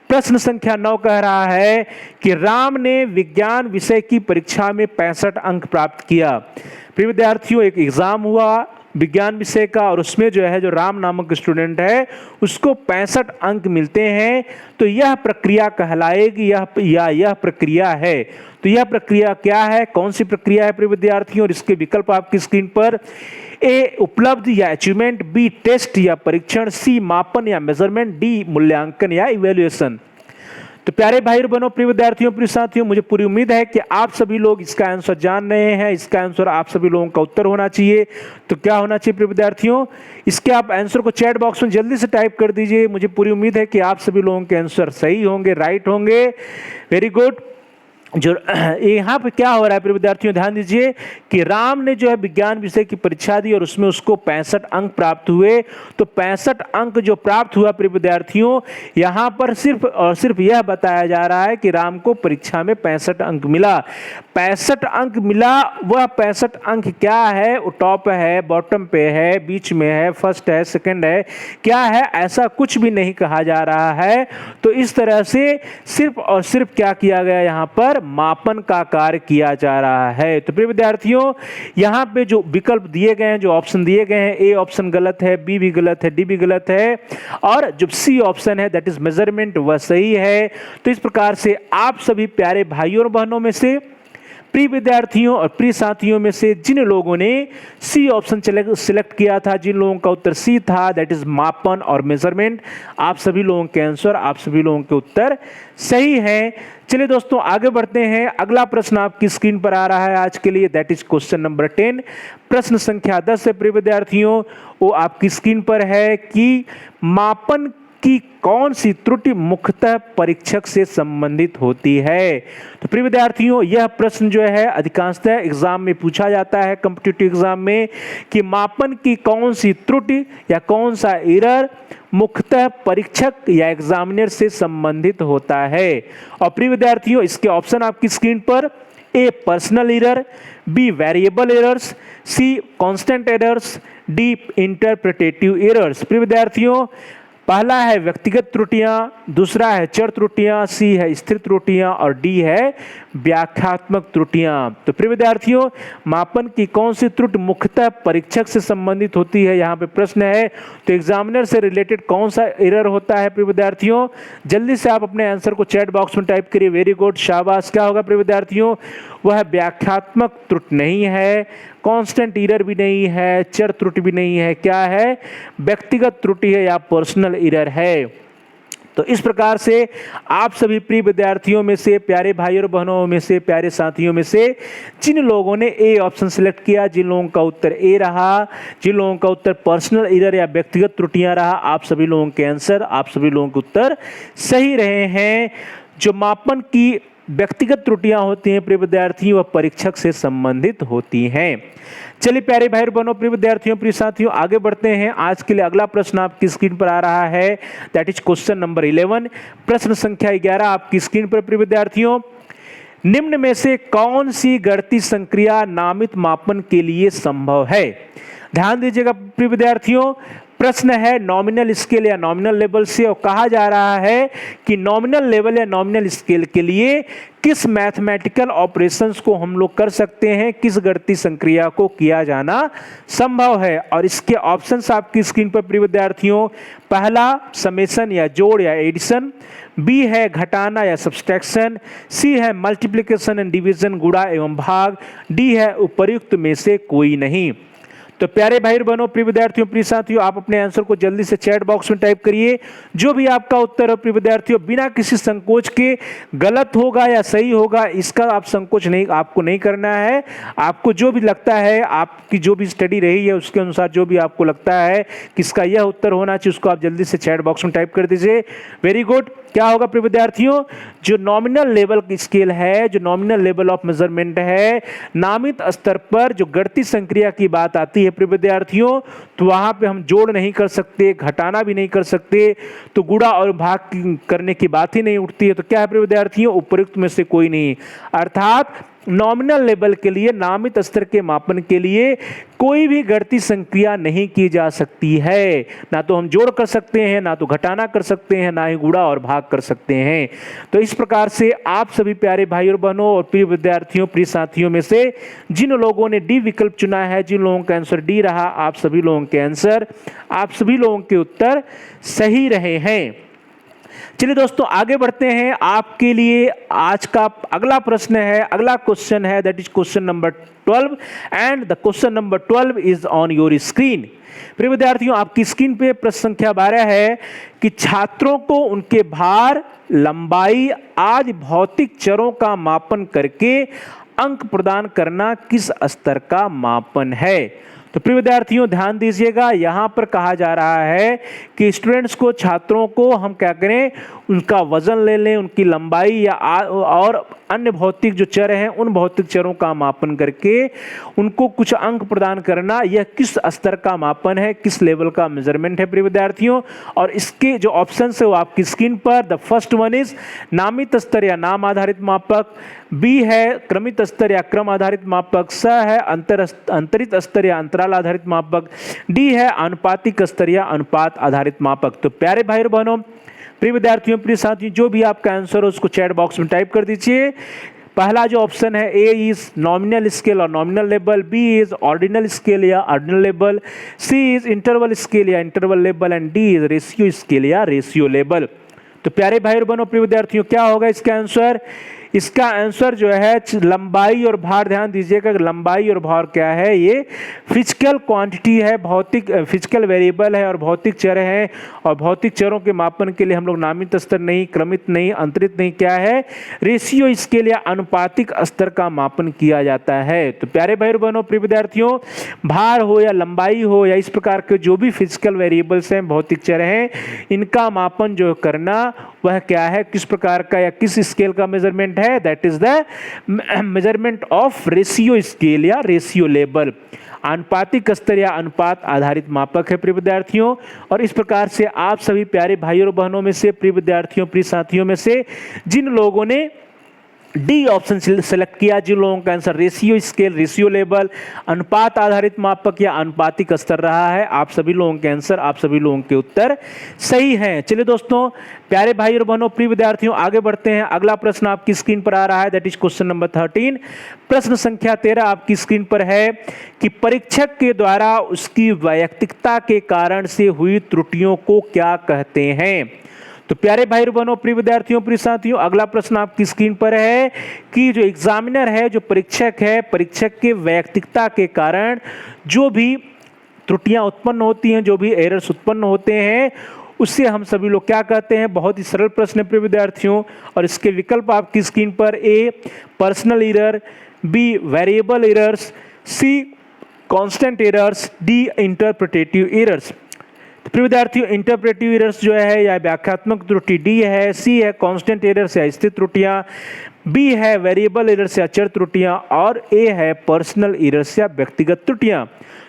प्रश्न संख्या 9 कह रहा है कि राम ने विज्ञान विषय की परीक्षा में 65 अंक प्राप्त किया। प्रिय विद्यार्थियों, एक एग्जाम हुआ विज्ञान विषय का और उसमें जो है, जो राम नामक स्टूडेंट है उसको 65 अंक मिलते हैं। तो यह प्रक्रिया कहलाएगी, यह प्रक्रिया है। तो यह प्रक्रिया क्या है, कौन सी प्रक्रिया है प्रिय विद्यार्थियों? और इसके विकल्प आपकी स्क्रीन पर। ए उपलब्धि या अचीवमेंट, बी टेस्ट या परीक्षण, सी मापन या मेजरमेंट, डी मूल्यांकन या इवेल्युएशन। तो प्यारे भाई और बहनों, प्रिय विद्यार्थियों, प्रिय साथियों, मुझे पूरी उम्मीद है कि आप सभी लोग इसका आंसर जान रहे हैं। इसका आंसर आप सभी लोगों का उत्तर होना चाहिए। तो क्या होना चाहिए प्रिय विद्यार्थियों? इसके आप आंसर को चैट बॉक्स में जल्दी से टाइप कर दीजिए। मुझे पूरी उम्मीद है कि आप सभी लोगों के आंसर सही होंगे, राइट होंगे। Very good. जो यहाँ पे क्या हो रहा है प्रिय विद्यार्थियों, ध्यान दीजिए कि राम ने जो है विज्ञान विषय की परीक्षा दी और उसमें उसको 65 अंक प्राप्त हुए। तो 65 अंक जो प्राप्त हुआ प्रिय विद्यार्थियों, यहाँ पर सिर्फ और सिर्फ यह बताया जा रहा है कि राम को परीक्षा में 65 अंक मिला। 65 अंक मिला, वह 65 अंक क्या है? वो टॉप है, बॉटम पे है, बीच में है, फर्स्ट है, सेकंड है, क्या है? ऐसा कुछ भी नहीं कहा जा रहा है। तो इस तरह से सिर्फ और सिर्फ क्या किया गया, यहाँ पर मापन का कार्य किया जा रहा है। तो प्रिय विद्यार्थियों, यहाँ पे जो विकल्प दिए गए हैं, जो ऑप्शन दिए गए हैं, ए ऑप्शन गलत है, बी भी गलत है, डी भी गलत है, और जो सी ऑप्शन है दैट इज मेजरमेंट, वह सही है। तो इस प्रकार से आप सभी प्यारे भाइयों और बहनों में से, प्रिय विद्यार्थियों और प्रिय साथियों में से जिन लोगों ने सी ऑप्शन सिलेक्ट किया था, जिन लोगों का उत्तर सी था, दैट इज मापन और मेजरमेंट, आप सभी लोगों के आंसर, आप सभी लोगों के उत्तर सही है। चलिए दोस्तों आगे बढ़ते हैं। अगला प्रश्न आपकी स्क्रीन पर आ रहा है आज के लिए, दैट इज क्वेश्चन नंबर 10। प्रश्न संख्या 10 है प्रिय विद्यार्थियों, वो आपकी स्क्रीन पर है कि मापन की कौन सी त्रुटि मुख्यतः परीक्षक से संबंधित होती है। तो प्रिय विद्यार्थियों, यह प्रश्न जो है अधिकांशतः एग्जाम में पूछा जाता है, कॉम्पिटिटिव एग्जाम में, कि मापन की कौन सी त्रुटि या कौन सा एरर मुख्यतः परीक्षक या एग्जामिनर से संबंधित होता है। और प्रिय विद्यार्थियों, इसके ऑप्शन आपकी स्क्रीन पर। A personal error, B variable errors, C constant errors, D interpretative errors. प्रिय विद्यार्थियों, पहला है व्यक्तिगत त्रुटियां, दूसरा है चर त्रुटियां, सी है स्थिर त्रुटियां और डी है व्याख्यात्मक त्रुटियां। तो प्रिय विद्यार्थियों, मापन की कौन सी त्रुटि मुख्यतः परीक्षक से संबंधित होती है, यहाँ पे प्रश्न है। तो एग्जामिनर से रिलेटेड कौन सा एरर होता है प्रिय विद्यार्थियों? जल्दी से आप अपने आंसर को चैट बॉक्स में टाइप करिए। वेरी गुड, शाबाश। क्या होगा प्रिय विद्यार्थियों? वह व्याख्यात्मक त्रुटि नहीं है, कांस्टेंट एरर भी नहीं है, चर त्रुटि भी नहीं है, क्या है? व्यक्तिगत त्रुटि है या पर्सनल एरर है। तो इस प्रकार से आप सभी प्रिय विद्यार्थियों में से, प्यारे भाई और बहनों में से, प्यारे साथियों में से जिन लोगों ने ए ऑप्शन सिलेक्ट किया, जिन लोगों का उत्तर ए रहा, जिन लोगों का उत्तर पर्सनल एरर या व्यक्तिगत त्रुटियां रहा, आप सभी लोगों के आंसर, आप सभी लोगों के उत्तर सही रहे हैं। जो मापन की व्यक्तिगत त्रुटियां होती हैं प्रिय विद्यार्थियों, वह परीक्षक से संबंधित होती हैं। चलिए प्यारे भाई बहनों, प्रिय विद्यार्थियों, प्रिय साथियों, आगे बढ़ते हैं। आज के लिए अगला प्रश्न आपकी स्क्रीन पर आ रहा है, दैट इज क्वेश्चन नंबर 11। प्रश्न संख्या 11 आपकी स्क्रीन पर प्रिय विद्यार्थियों। निम्न में से कौन सी गणितीय संक्रिया नामित मापन के लिए संभव है? ध्यान दीजिएगा प्रिय विद्यार्थियों, प्रश्न है नॉमिनल स्केल या नॉमिनल लेवल से, और कहा जा रहा है कि नॉमिनल लेवल या नॉमिनल स्केल के लिए किस मैथमेटिकल ऑपरेशंस को हम लोग कर सकते हैं, किस गणितीय संक्रिया को किया जाना संभव है। और इसके ऑप्शंस आपकी स्क्रीन पर प्रिय विद्यार्थियों। पहला समेशन या जोड़ या एडिशन, बी है घटाना या सब्सट्रैक्शन, सी है मल्टीप्लिकेशन एंड डिवीजन गुणा एवं भाग, डी है उपर्युक्त में से कोई नहीं। तो प्यारे भाई बहनों, प्रिय विद्यार्थियों, प्रिय साथियों, आप अपने आंसर को जल्दी से चैट बॉक्स में टाइप करिए। जो भी आपका उत्तर है प्रिय विद्यार्थियों, बिना किसी संकोच के, गलत होगा या सही होगा इसका आप संकोच नहीं, आपको नहीं करना है। आपको जो भी लगता है, आपकी जो भी स्टडी रही है उसके अनुसार जो भी आपको लगता है किसका यह उत्तर होना चाहिए, उसको आप जल्दी से चैट बॉक्स में टाइप कर दीजिए। Very good. क्या होगा प्रिय विद्यार्थियों? जो नॉमिनल लेवल की स्केल है, जो नॉमिनल लेवल ऑफ मेजरमेंट है, नामित स्तर पर जो गणितीय संक्रिया की बात आती है प्रिय विद्यार्थियों, तो वहां पे हम जोड़ नहीं कर सकते, घटाना भी नहीं कर सकते, तो गुणा और भाग करने की बात ही नहीं उठती है। तो क्या है प्रिय विद्यार्थियों, उपयुक्त में से कोई नहीं। अर्थात नॉमिनल लेवल के लिए, नामित स्तर के मापन के लिए कोई भी गणितीय संक्रिया नहीं की जा सकती है। ना तो हम जोड़ कर सकते हैं, ना तो घटाना कर सकते हैं, ना ही गुणा और भाग कर सकते हैं। तो इस प्रकार से आप सभी प्यारे भाई और बहनों और प्रिय विद्यार्थियों, प्रिय साथियों में से जिन लोगों ने डी विकल्प चुना है, जिन लोगों का आंसर डी रहा, आप सभी लोगों के आंसर, आप सभी लोगों के उत्तर सही रहे हैं। चलिए दोस्तों आगे बढ़ते हैं। आपके लिए आज का अगला प्रश्न है, अगला क्वेश्चन है, that is question number 12 and the question number 12 is on your screen. प्रिय विद्यार्थियों, आपकी स्क्रीन पे प्रश्न संख्या 12 है कि छात्रों को उनके भार, लंबाई आदि भौतिक चरों का मापन करके अंक प्रदान करना किस स्तर का मापन है। तो प्रिय विद्यार्थियों ध्यान दीजिएगा, यहां पर कहा जा रहा है कि स्टूडेंट्स को, छात्रों को हम क्या करें, उनका वजन ले लें, उनकी लंबाई या और अन्य भौतिक जो चर हैं उन भौतिक चरों का मापन करके उनको कुछ अंक प्रदान करना, यह किस स्तर का मापन है, किस लेवल का मेजरमेंट है प्रिय विद्यार्थियों। और इसके जो ऑप्शंस है वो आपकी स्क्रीन पर, द फर्स्ट वन इज नामित स्तर या नाम आधारित मापक, बी है क्रमित स्तर या क्रम आधारित मापक, स है अंतरित स्तर या अंतराल आधारित मापक, डी है अनुपातिक स्तर या अनुपात आधारित मापक। तो प्यारे भाई और बहनों, प्रिय विद्यार्थियों, प्रिय साथियों, जो भी आपका आंसर हो उसको चैट बॉक्स में टाइप कर दीजिए। पहला जो ऑप्शन है ए इज नॉमिनल स्केल और nominal level, B is ordinal scale या ordinal level, C is interval scale या interval level and D is ratio scale या रेशियो लेवल। तो प्यारे भाई और बहनों, प्रिय विद्यार्थियों, क्या होगा इसका आंसर? इसका आंसर जो है लंबाई और भार। ध्यान दीजिएगा लंबाई और भार क्या है, ये फिजिकल क्वांटिटी है, भौतिक फिजिकल वेरिएबल है और भौतिक चर है। और भौतिक चरों के मापन के लिए हम लोग नामित स्तर नहीं, क्रमित नहीं, अंतरित नहीं, क्या है, रेशियो स्केल या अनुपातिक स्तर का मापन किया जाता है। तो प्यारे भाई और बहनों, प्रिय विद्यार्थियों, भार हो या लंबाई हो या इस प्रकार के जो भी फिजिकल वेरिएबल्स हैं, भौतिक चर हैं, इनका मापन जो करना वह क्या है, किस प्रकार का या किस स्केल का मेजरमेंट है, that is the measurement of ratio scale या रेशियो लेवल। अनुपातिक स्तर या अनुपात आधारित मापक है प्रिय विद्यार्थियों। और इस प्रकार से आप सभी प्यारे भाइयों और बहनों में से, प्रिय विद्यार्थियों, प्रिय साथियों में से जिन लोगों ने डी ऑप्शन सेलेक्ट किया, जिन लोगों का answer ratio scale, ratio level, अनुपात आधारित मापक या अनुपातिक स्तर रहा है, आप सभी लोगों के आंसर, आप सभी लोगों के उत्तर सही हैं। चलिए दोस्तों, प्यारे भाई और बहनों, प्रिय विद्यार्थियों, आगे बढ़ते हैं। अगला प्रश्न आपकी स्क्रीन पर आ रहा है, दैट इज क्वेश्चन नंबर 13। प्रश्न संख्या 13 आपकी स्क्रीन पर है कि परीक्षक के द्वारा उसकी वैयक्तिकता के कारण से हुई त्रुटियों को क्या कहते हैं। तो प्यारे भाई और बहनों, प्रिय विद्यार्थियों, प्रिय साथियों, अगला प्रश्न आपकी स्क्रीन पर है कि जो एग्जामिनर है, जो परीक्षक है, परीक्षक के वैयक्तिकता के कारण जो भी त्रुटियां उत्पन्न होती हैं, जो भी एरर्स उत्पन्न होते हैं, उससे हम सभी लोग क्या कहते हैं। बहुत ही सरल प्रश्न है प्रिय विद्यार्थियों, और इसके विकल्प आपकी स्क्रीन पर, A personal error, B variable errors, C constant errors, D interpretative errors. प्रिय विद्यार्थियों, इंटरप्रेटिव एरर्स जो है या व्याख्यात्मक त्रुटि डी है, सी है कांस्टेंट एरर्स या स्थिर त्रुटियां, बी है वेरिएबल एरर्स या चर त्रुटियां, और ए है पर्सनल एरर्स या व्यक्तिगत त्रुटियां।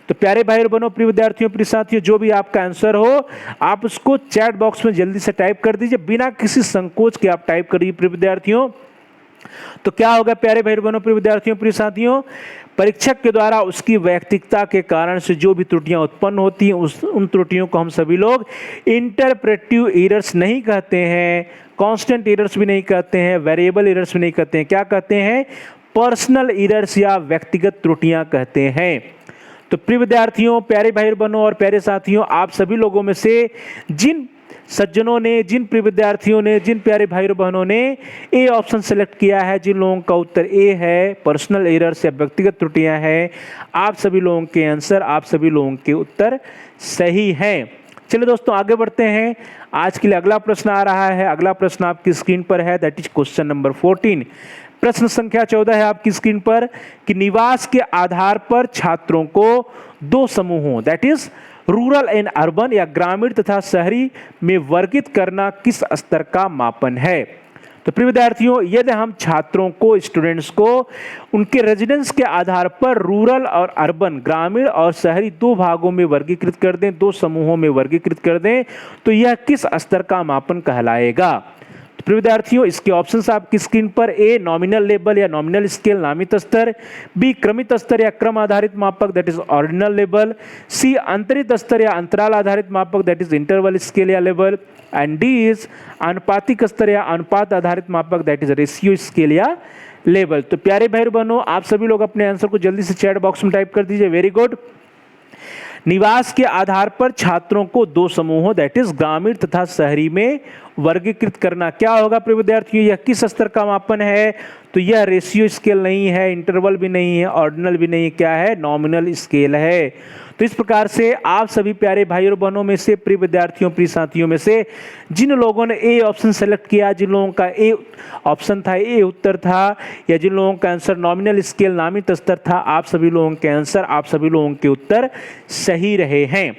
तो प्यारे भाई और बहनों, प्रिय विद्यार्थियों, प्रिय साथियों, जो भी आपका आंसर हो आप उसको चैट बॉक्स में जल्दी से टाइप कर दीजिए, बिना किसी संकोच के आप टाइप करिए प्रिय विद्यार्थियों। तो क्या होगा प्यारे भाई बहनों, प्रिय विद्यार्थियों, प्रिय साथियों, परीक्षक के द्वारा उसकी वैयक्तिकता के कारण से जो भी त्रुटियां उत्पन्न होती हैं, उन त्रुटियों को हम सभी लोग इंटरप्रेटिव एरर्स नहीं कहते हैं, कांस्टेंट एरर्स भी नहीं कहते हैं, वेरिएबल एरर्स भी नहीं कहते हैं, क्या कहते हैं, पर्सनल एरर्स या व्यक्तिगत त्रुटियां कहते हैं। तो प्रिय विद्यार्थियों, प्यारे भाई बहनों और प्यारे साथियों, आप सभी लोगों में से जिन सज्जनों ने, जिन प्रिय विद्यार्थियों ने, जिन प्यारे भाई और बहनों ने ए ऑप्शन सेलेक्ट किया है, जिन लोगों का उत्तर ए है, पर्सनल एरर्स या व्यक्तिगत त्रुटियां हैं, आप सभी लोगों के आंसर, आप सभी लोगों के उत्तर सही हैं। चलिए दोस्तों, आगे बढ़ते हैं। आज के लिए अगला प्रश्न आ रहा है, अगला प्रश्न आपकी स्क्रीन पर है, दैट इज क्वेश्चन नंबर 14। प्रश्न संख्या 14 है आपकी स्क्रीन पर कि निवास के आधार पर छात्रों को दो समूहों, that is rural and urban या ग्रामीण तथा शहरी में वर्गित करना किस स्तर का मापन है। तो प्रिय विद्यार्थियों, यदि हम छात्रों को, स्टूडेंट्स को उनके रेजिडेंस के आधार पर रूरल और अर्बन, ग्रामीण और शहरी दो भागों में वर्गीकृत कर दें, दो समूहों में वर्गीकृत कर दें, तो यह किस स्तर का मापन कहलाएगा? तो प्रिय विद्यार्थियों, इसके ऑप्शंस आपकी स्क्रीन पर। ए नॉमिनल लेवल या नॉमिनल स्केल, नामित स्तर। बी क्रमित स्तर या क्रम आधारित मापक, दैट इज ऑर्डिनल लेवल। सी अंतरित स्तर या अंतराल आधारित मापक, दैट इज इंटरवल स्केल या लेवल। एंड डी इज अनुपातिक स्तर या अनुपात आधारित मापक, दैट इज रेशियो स्केल या लेवल। तो प्यारे भाई बहनों, आप सभी लोग अपने आंसर को जल्दी से चैट बॉक्स में टाइप कर दीजिए। Very good. निवास के आधार पर छात्रों को दो समूहों, दैट इज ग्रामीण तथा शहरी में वर्गीकृत करना। क्या होगा प्रिय विद्यार्थियों, यह किस स्तर का मापन है? तो यह रेशियो स्केल नहीं है, इंटरवल भी नहीं है, ऑर्डिनल भी नहीं है, क्या है? नॉमिनल स्केल है। तो इस प्रकार से आप सभी प्यारे भाई और बहनों में से, प्रिय विद्यार्थियों, प्रिय साथियों में से जिन लोगों ने ए ऑप्शन सेलेक्ट किया, जिन लोगों का ए ऑप्शन था, ए उत्तर था, या जिन लोगों का आंसर नॉमिनल स्केल, नामित स्तर था, आप सभी लोगों के आंसर, आप सभी लोगों के उत्तर सही रहे हैं।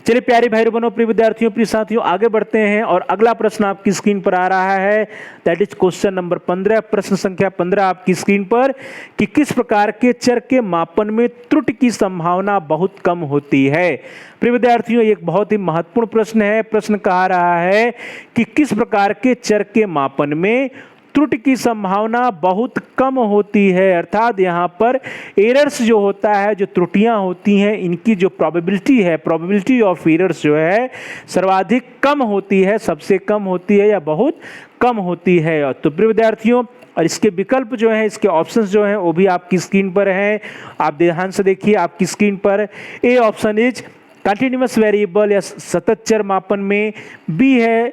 चलिए प्यारे भाई बहनों, प्रिय विद्यार्थियों, प्रिय साथियों, आगे बढ़ते हैं और अगला प्रश्न आपकी स्क्रीन पर आ रहा है, दैट इज क्वेश्चन नंबर 15। प्रश्न संख्या 15 आपकी स्क्रीन पर कि किस प्रकार के चर के मापन में त्रुटि की संभावना बहुत कम होती है? प्रिय विद्यार्थियों, एक बहुत ही महत्वपूर्ण प्रश्न है। प्रश्न कहा रहा है कि किस प्रकार के चर के मापन में त्रुटि की संभावना बहुत कम होती है, अर्थात यहाँ पर एरर्स जो होता है, जो त्रुटियां होती हैं, इनकी जो प्रोबेबिलिटी है, प्रोबेबिलिटी ऑफ एरर्स जो है सर्वाधिक कम होती है, सबसे कम होती है या बहुत कम होती है। तो प्रिय विद्यार्थियों, और इसके विकल्प जो हैं, इसके ऑप्शंस जो हैं, वो भी आपकी स्क्रीन पर हैं। आप ध्यान से देखिए आपकी स्क्रीन पर। A option is continuous variable या सतत चर मापन में। बी है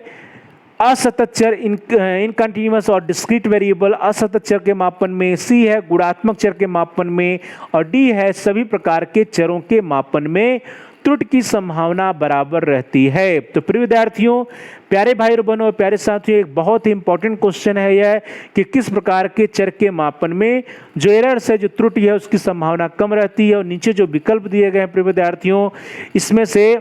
असतत चर, इनकंटिन्यूअस और डिस्क्रीट वेरिएबल असतत चर के मापन में। सी है गुणात्मक चर के मापन में। और डी है सभी प्रकार के चरों के मापन में त्रुटि की संभावना बराबर रहती है। तो प्रिय विद्यार्थियों, प्यारे भाई और बहनों, प्यारे साथियों, एक बहुत ही इंपॉर्टेंट क्वेश्चन है यह कि किस प्रकार के चर के मापन में जो एरर्स है, जो त्रुटि है, उसकी संभावना कम रहती है। और नीचे जो विकल्प दिए गए हैं प्रिय विद्यार्थियों, इसमें से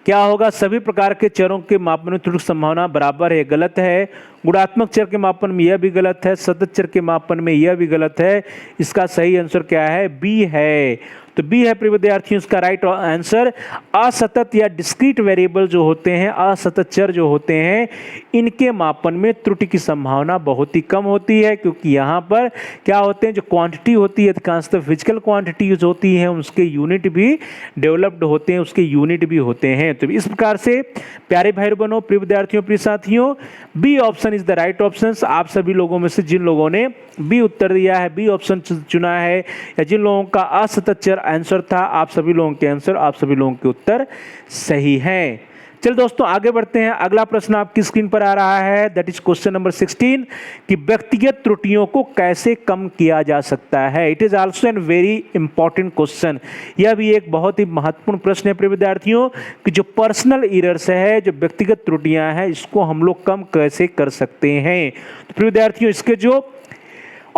क्या होगा? सभी प्रकार के चरों के मापन में त्रुटि की संभावना बराबर है, गलत है। गुणात्मक चर के मापन में यह भी गलत है, सतत चर के मापन में यह भी गलत है। इसका सही आंसर क्या है? बी है। तो बी है प्रिय विद्यार्थियों इसका राइट आंसर। असतत या डिस्क्रीट वेरिएबल जो होते हैं, असतत चर जो होते हैं, इनके मापन में त्रुटि की संभावना बहुत ही कम होती है, क्योंकि यहाँ पर क्या होते हैं, जो क्वांटिटी होती है, अधिकांशतः फिजिकल क्वांटिटीज होती हैं, उसके यूनिट भी डेवलप्ड होते हैं, उसके यूनिट भी होते हैं। तो इस प्रकार से प्यारे भाई बहनों, प्रिय विद्यार्थियों, प्रिय साथियों, B option is the right option. आप सभी लोगों में से जिन लोगों ने बी उत्तर दिया है, बी ऑप्शन चुना है, या जिन लोगों का असतत चर आंसर था, आप सभी लोगों के आंसर, आप सभी लोगों के उत्तर सही हैं। चलिए दोस्तों, आगे बढ़ते हैं। अगला प्रश्न आपकी स्क्रीन पर आ रहा है, दैट इज क्वेश्चन नंबर 16 कि व्यक्तिगत त्रुटियों को कैसे कम किया जा सकता है। It is also an very important question. यह भी एक बहुत ही महत्वपूर्ण प्रश्न है प्रिय विद्यार्थियों कि जो पर्सनल एरर्स है, जो व्यक्तिगत त्रुटियां हैं, इसको हम लोग कम कैसे कर सकते हैं। तो प्रिय विद्यार्थियों, इसके जो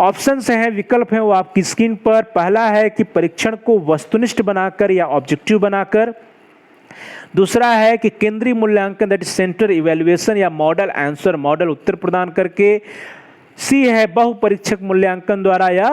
ऑप्शंस हैं, विकल्प हैं, वो आपकी स्क्रीन पर। पहला है कि परीक्षण को वस्तुनिष्ठ बनाकर या ऑब्जेक्टिव बनाकर। दूसरा है कि केंद्रीय मूल्यांकन, दैट इज सेंटर इवैल्यूएशन या मॉडल आंसर, मॉडल उत्तर प्रदान करके। सी है बहुपरीक्षक मूल्यांकन द्वारा या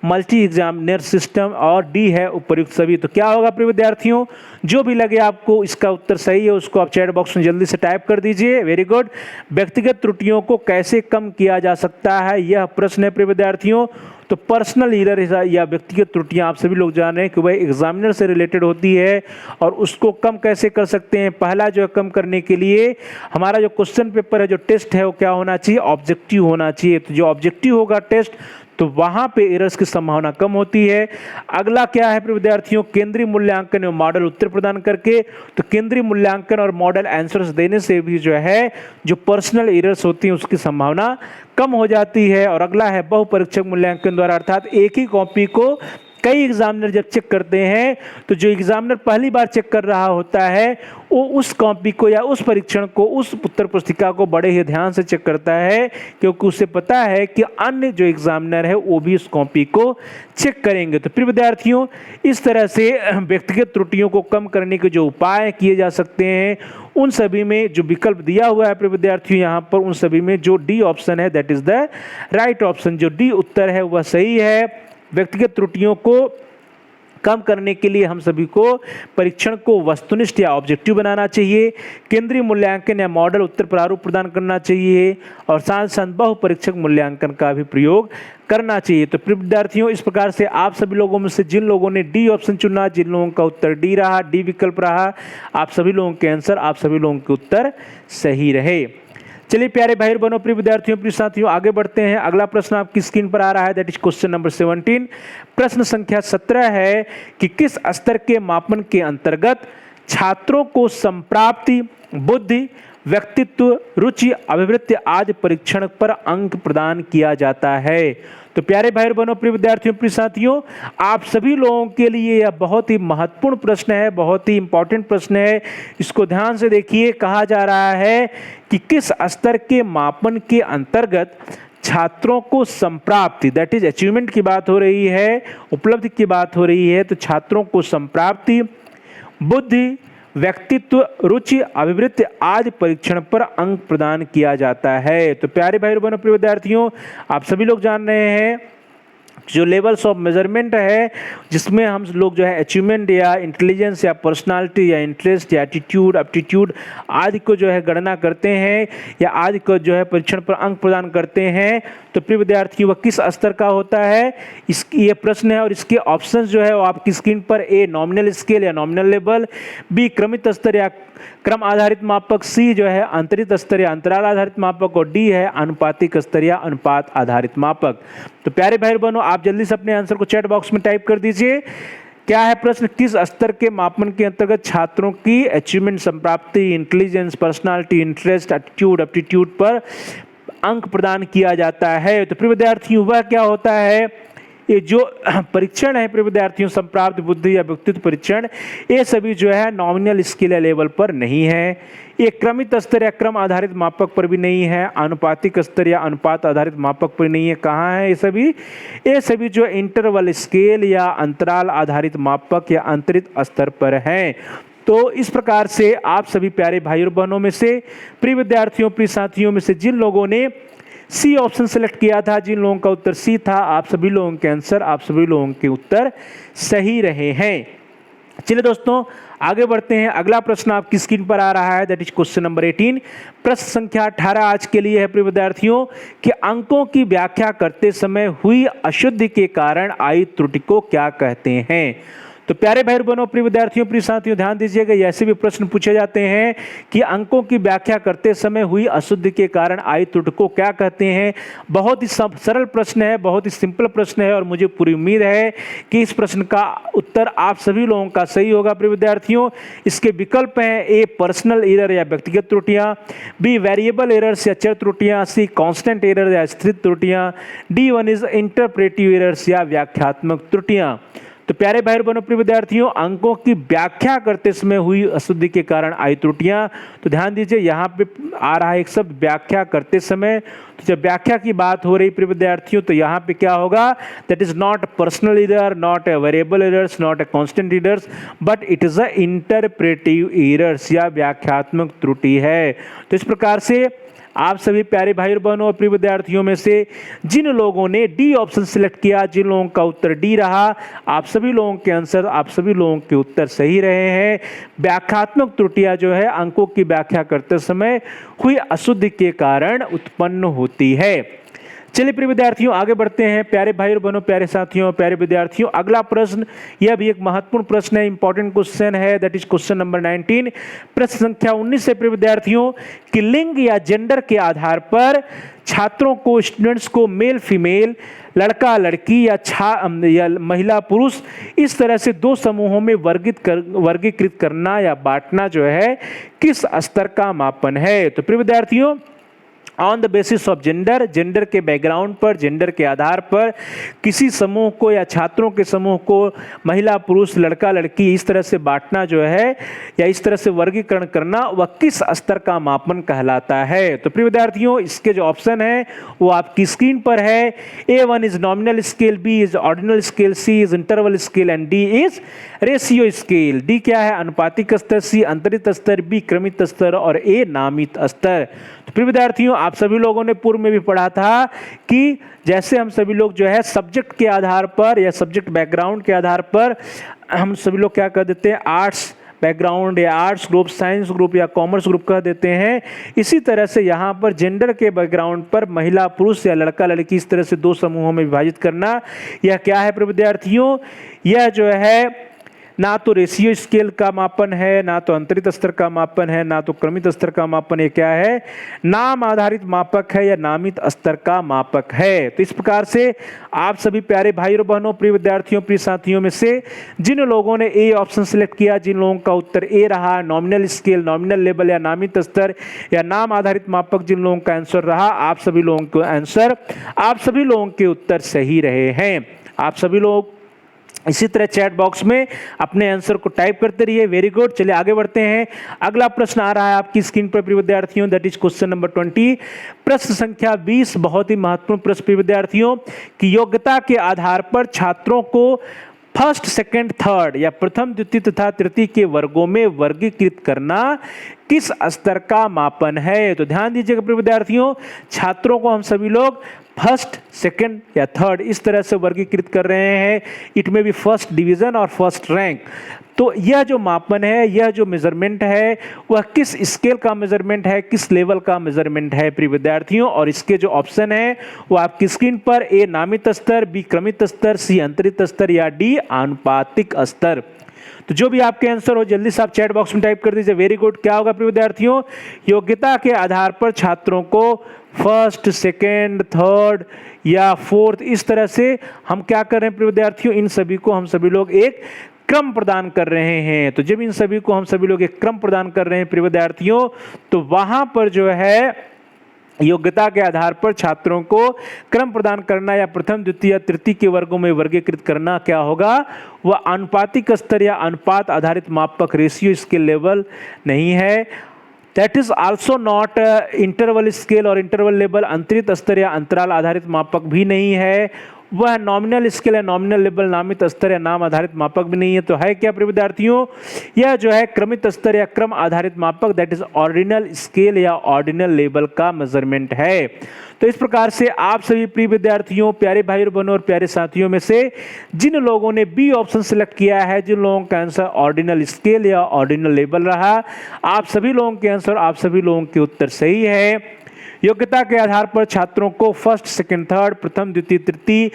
मल्टी एग्जामिनर सिस्टम। और डी है उपयुक्त सभी। तो क्या होगा प्रिय विद्यार्थियों, जो भी लगे आपको इसका उत्तर सही है, उसको आप चैट बॉक्स में जल्दी से टाइप कर दीजिए। Very good. व्यक्तिगत त्रुटियों को कैसे कम किया जा सकता है, यह प्रश्न है प्रिय विद्यार्थियों। तो पर्सनल एरर या व्यक्तिगत त्रुटियां आप सभी लोग जान रहे हैं कि वह एग्जामिनर से रिलेटेड होती है, और उसको कम कैसे कर सकते हैं। पहला जो है, कम करने के लिए हमारा जो क्वेश्चन पेपर है, जो टेस्ट है, वो क्या होना चाहिए? ऑब्जेक्टिव होना चाहिए। तो जो ऑब्जेक्टिव होगा टेस्ट, तो वहां पे एरर्स की संभावना कम होती है। अगला क्या है प्रिय विद्यार्थियों? केंद्रीय मूल्यांकन और मॉडल उत्तर प्रदान करके। तो केंद्रीय मूल्यांकन और मॉडल आंसर्स देने से भी जो है, जो पर्सनल एरर्स होती हैं, उसकी संभावना कम हो जाती है। और अगला है बहुपरीक्षक मूल्यांकन द्वारा, अर्थात एक ही कॉपी को कई एग्जामिनर जब चेक करते हैं तो जो एग्जामिनर पहली बार चेक कर रहा होता है वो उस कॉपी को या उस परीक्षण को, उस उत्तर पुस्तिका को बड़े ही ध्यान से चेक करता है, क्योंकि उसे पता है कि अन्य जो एग्जामिनर है वो भी उस कॉपी को चेक करेंगे। तो प्रिय विद्यार्थियों, इस तरह से व्यक्तिगत त्रुटियों को कम करने के जो उपाय किए जा सकते हैं उन सभी में जो विकल्प दिया हुआ है प्रिय विद्यार्थियों यहाँ पर, उन सभी में जो डी ऑप्शन है that is the right option, जो डी उत्तर है वह सही है। व्यक्तिगत त्रुटियों को कम करने के लिए हम सभी को परीक्षण को वस्तुनिष्ठ या ऑब्जेक्टिव बनाना चाहिए, केंद्रीय मूल्यांकन या मॉडल उत्तर प्रारूप प्रदान करना चाहिए और साथ साथ बहु परीक्षक मूल्यांकन का भी प्रयोग करना चाहिए। तो प्रिय विद्यार्थियों, इस प्रकार से आप सभी लोगों में से जिन लोगों ने डी ऑप्शन चुना, जिन लोगों का उत्तर डी रहा, डी विकल्प रहा, आप सभी लोगों के आंसर, आप सभी लोगों के उत्तर सही रहे। चलिए प्यारे भाई बहनों, प्रिय विद्यार्थियों, प्रिय साथियों, आगे बढ़ते हैं। अगला प्रश्न आपकी स्क्रीन पर आ रहा है, दैट इज क्वेश्चन नंबर 17। प्रश्न संख्या 17 है कि किस स्तर के मापन के अंतर्गत छात्रों को संप्राप्ति, बुद्धि, व्यक्तित्व, रुचि, अभिवृत्ति आदि परीक्षण पर अंक प्रदान किया जाता है। तो प्यारे भाई बहनों, प्रिय विद्यार्थियों, प्रिय साथियों, आप सभी लोगों के लिए यह बहुत ही महत्वपूर्ण प्रश्न है, बहुत ही इंपॉर्टेंट प्रश्न है। इसको ध्यान से देखिए। कहा जा रहा है कि किस स्तर के मापन के अंतर्गत छात्रों को संप्राप्ति, दैट इज अचीवमेंट की बात हो रही है, उपलब्धि की बात हो रही है, तो छात्रों को संप्राप्ति, बुद्धि, व्यक्तित्व, रुचि, अभिवृत्ति आदि परीक्षण पर अंक प्रदान किया जाता है। तो प्यारे भाई बहनों, प्रिय विद्यार्थियों, आप सभी लोग जान रहे हैं जो लेवल्स ऑफ मेजरमेंट है, जिसमें हम लोग जो है अचीवमेंट या इंटेलिजेंस या पर्सनालिटी या इंटरेस्ट या एटीट्यूड, एप्टीट्यूड आदि को जो है गणना करते हैं या आदि को जो है परीक्षण पर अंक प्रदान करते हैं। तो प्रिय विद्यार्थी, वह किस स्तर का होता है, इसकी ये प्रश्न है और इसके ऑप्शंस जो है वो आपकी स्क्रीन पर ए नॉमिनल स्केल या नॉमिनल लेवल, बी क्रमित स्तर या क्रम आधारित मापक, सी जो है अंतरित स्तर या अंतराल आधारित मापक और डी है अनुपातिक स्तर या अनुपात आधारित मापक। तो प्यारे भाई बहनों, आप जल्दी से अपने आंसर को चैट बॉक्स में टाइप कर दीजिए। क्या है प्रश्न, किस स्तर के मापन के अंतर्गत छात्रों की अचीवमेंट, संप्राप्ति, intelligence, personality, interest, attitude, aptitude पर अंक प्रदान किया जाता है। तो प्रिय विद्यार्थियों, वह क्या होता है, ये जो परीक्षण है प्रिय विद्यार्थियों, संप्राप्त, बुद्धि या व्यक्तित्व परीक्षण, ये सभी जो है नॉमिनल स्केल या लेवल पर नहीं है, ये क्रमित स्तर या क्रम आधारित मापक पर भी नहीं है, अनुपातिक स्तर या अनुपात आधारित मापक पर नहीं है। कहाँ है ये सभी जो इंटरवल स्केल या अंतराल आधारित मापक या अंतरित स्तर पर हैं। तो इस प्रकार से आप सभी प्यारे भाई और बहनों में से, प्रिय विद्यार्थियों, प्रिय साथियों में से जिन लोगों ने सी ऑप्शन सेलेक्ट किया था, जिन लोगों का उत्तर सी था, आप सभी लोगों के आंसर, आप सभी लोगों के उत्तर सही रहे हैं। चलिए दोस्तों, आगे बढ़ते हैं। अगला प्रश्न आपकी स्क्रीन पर आ रहा है, दैट इज क्वेश्चन नंबर 18। प्रश्न संख्या 18 आज के लिए है प्रिय विद्यार्थियों कि अंकों की व्याख्या करते समय हुई अशुद्धि के कारण आई त्रुटि को क्या कहते हैं। तो प्यारे भाई बहनों, प्रिय विद्यार्थियों, प्रिय साथियों, ध्यान दीजिएगा, ऐसे भी प्रश्न पूछे जाते हैं कि अंकों की व्याख्या करते समय हुई अशुद्धि के कारण आई त्रुटि को क्या कहते हैं। बहुत ही सरल प्रश्न है, बहुत ही सिंपल प्रश्न है और मुझे पूरी उम्मीद है कि इस प्रश्न का उत्तर आप सभी लोगों का सही होगा। प्रिय विद्यार्थियों, इसके विकल्प हैं, ए पर्सनल एरर या व्यक्तिगत त्रुटियां, बी वेरिएबल एरर्स या चर त्रुटियां, सी कांस्टेंट एरर या स्थिर त्रुटियां, D one is interpretive errors या व्याख्यात्मक त्रुटियां। तो प्यारे भाई बहनों, प्रिय विद्यार्थियों, अंकों की व्याख्या करते समय हुई अशुद्धि के कारण आई त्रुटियां, तो ध्यान दीजिए यहाँ पे आ रहा है एक शब्द व्याख्या करते समय। तो जब व्याख्या की बात हो रही प्रिय विद्यार्थियों, तो यहाँ पे क्या होगा, that is not personal error, not a variable errors, not a constant errors, but it is a interpretive errors या व्याख्यात्मक त्रुटि है। तो इस प्रकार से आप सभी प्यारे भाई और बहनों और प्रिय विद्यार्थियों में से जिन लोगों ने डी ऑप्शन सिलेक्ट किया, जिन लोगों का उत्तर डी रहा, आप सभी लोगों के आंसर, आप सभी लोगों के उत्तर सही रहे हैं। व्याख्यात्मक त्रुटियां जो है अंकों की व्याख्या करते समय हुई अशुद्धि के कारण उत्पन्न होती है। चलिए प्रिय विद्यार्थियों, आगे बढ़ते हैं। प्यारे भाई और बहनों, प्यारे साथियों, प्यारे विद्यार्थियों, अगला प्रश्न यह भी एक महत्वपूर्ण प्रश्न है, इंपॉर्टेंट क्वेश्चन है, दैट इज क्वेश्चन नंबर 19। प्रश्न संख्या 19 से प्रिय विद्यार्थियों कि लिंग या जेंडर के आधार पर छात्रों को, स्टूडेंट्स को मेल फीमेल, लड़का लड़की या महिला पुरुष, इस तरह से दो समूहों में वर्गीकृत करना या बांटना जो है किस स्तर का मापन है। तो प्रिय विद्यार्थियों, on the basis of gender, gender के बैकग्राउंड पर, जेंडर के आधार पर किसी समूह को या छात्रों के समूह को महिला पुरुष लड़का लड़की इस तरह से बांटना जो है या इस तरह से वर्गीकरण करना वह किस स्तर का मापन कहलाता है। तो प्रिय विद्यार्थियों इसके जो ऑप्शन है वो आपकी स्क्रीन पर है। A1 is nominal scale, B is ordinal scale, C is interval scale and D is ratio scale. D क्या है? अनुपातिक स्तर, C अंतरित स्तर, B क्रमित स्तर और A नामित स्तर। तो प्रिय विद्यार्थियों आप सभी लोगों ने पूर्व में भी पढ़ा था कि जैसे हम सभी लोग जो है सब्जेक्ट के आधार पर या सब्जेक्ट बैकग्राउंड के आधार पर हम सभी लोग क्या कर देते हैं, आर्ट्स बैकग्राउंड या आर्ट्स ग्रुप, साइंस ग्रुप या कॉमर्स ग्रुप कह देते हैं। इसी तरह से यहाँ पर जेंडर के बैकग्राउंड पर महिला पुरुष या लड़का लड़की इस तरह से दो समूहों में विभाजित करना, यह क्या है प्रिय विद्यार्थियों? यह जो है ना तो रेशियो स्केल का मापन है, ना तो अंतरित स्तर का मापन है, ना तो क्रमित स्तर का मापन। ये क्या है? नाम आधारित मापक है या नामित स्तर का मापक है। तो इस प्रकार से आप सभी प्यारे भाई और बहनों, प्रिय विद्यार्थियों, प्रिय साथियों में से जिन लोगों ने ए ऑप्शन सिलेक्ट किया, जिन लोगों का उत्तर ए रहा, नॉमिनल स्केल, नॉमिनल लेवल या नामित स्तर या नाम आधारित मापक, जिन लोगों का आंसर रहा, आप सभी लोगों के आंसर, आप सभी लोगों के उत्तर सही रहे हैं। आप सभी लोग इसी तरह चैट बॉक्स में अपने आंसर को टाइप करते रहिए। Very good. चलिए आगे बढ़ते हैं। अगला प्रश्न आ रहा है आपकी स्क्रीन पर प्रिय विद्यार्थियों, दैट इज क्वेश्चन नंबर 20। प्रश्न संख्या 20 बहुत ही महत्वपूर्ण प्रश्न प्रिय विद्यार्थियों कि योग्यता के आधार पर छात्रों को फर्स्ट, सेकंड, थर्ड या प्रथम, द्वितीय तथा तृतीय के वर्गों में वर्गीकृत करना किस स्तर का मापन है? तो ध्यान दीजिएगा प्रिय विद्यार्थियों, छात्रों को हम सभी लोग फर्स्ट, सेकंड या थर्ड इस तरह से वर्गीकृत कर रहे हैं। इट में भी फर्स्ट डिवीजन और फर्स्ट रैंक। तो यह जो मापन है, यह जो मेजरमेंट है, वह किस स्केल का मेजरमेंट है, किस लेवल का मेजरमेंट है प्रिय विद्यार्थियों? और इसके जो ऑप्शन है वो आपकी स्क्रीन पर ए नामित स्तर, बी क्रमित स्तर, सी अंतरित स्तर या डी आनुपातिक स्तर। तो जो भी आपके आंसर हो जल्दी से आप चैट बॉक्स में टाइप कर दीजिए। Very good. क्या होगा प्रिय विद्यार्थियों? योग्यता के आधार पर छात्रों को फर्स्ट, सेकेंड, थर्ड या फोर्थ इस तरह से हम क्या कर रहे हैं प्रिय विद्यार्थियों? इन सभी को हम सभी लोग एक क्रम प्रदान कर रहे हैं। तो जब इन सभी को हम सभी लोग एक क्रम प्रदान कर रहे हैं प्रिय विद्यार्थियों, तो वहां पर जो है योग्यता के आधार पर छात्रों को क्रम प्रदान करना या प्रथम, द्वितीय, तृतीय के वर्गों में वर्गीकृत करना क्या होगा? वह अनुपातिक स्तर या अनुपात आधारित मापक, रेशियो स्केल लेवल नहीं है। That is also not interval scale और इंटरवल लेवल, अंतरित स्तर या अंतराल आधारित मापक भी नहीं है। वह नॉमिनल स्केल या नॉमिनल लेवल, नामित स्तर या नाम आधारित मापक भी नहीं है। तो है क्या प्रिय विद्यार्थियों? यह जो है क्रमित स्तर या क्रम आधारित मापक, दैट इज ऑर्डिनल स्केल या ऑर्डिनल लेवल का मेजरमेंट है। तो इस प्रकार से आप सभी प्रिय विद्यार्थियों, प्यारे भाई और बहनों और प्यारे साथियों में से जिन लोगों ने बी ऑप्शन सिलेक्ट किया है, जिन लोगों का आंसर ऑर्डिनल स्केल या ऑर्डिनल लेवल रहा, आप सभी लोगों के आंसर, आप सभी लोगों के उत्तर सही है। योग्यता के आधार पर छात्रों को फर्स्ट, सेकंड, थर्ड, प्रथम, द्वितीय, तृतीय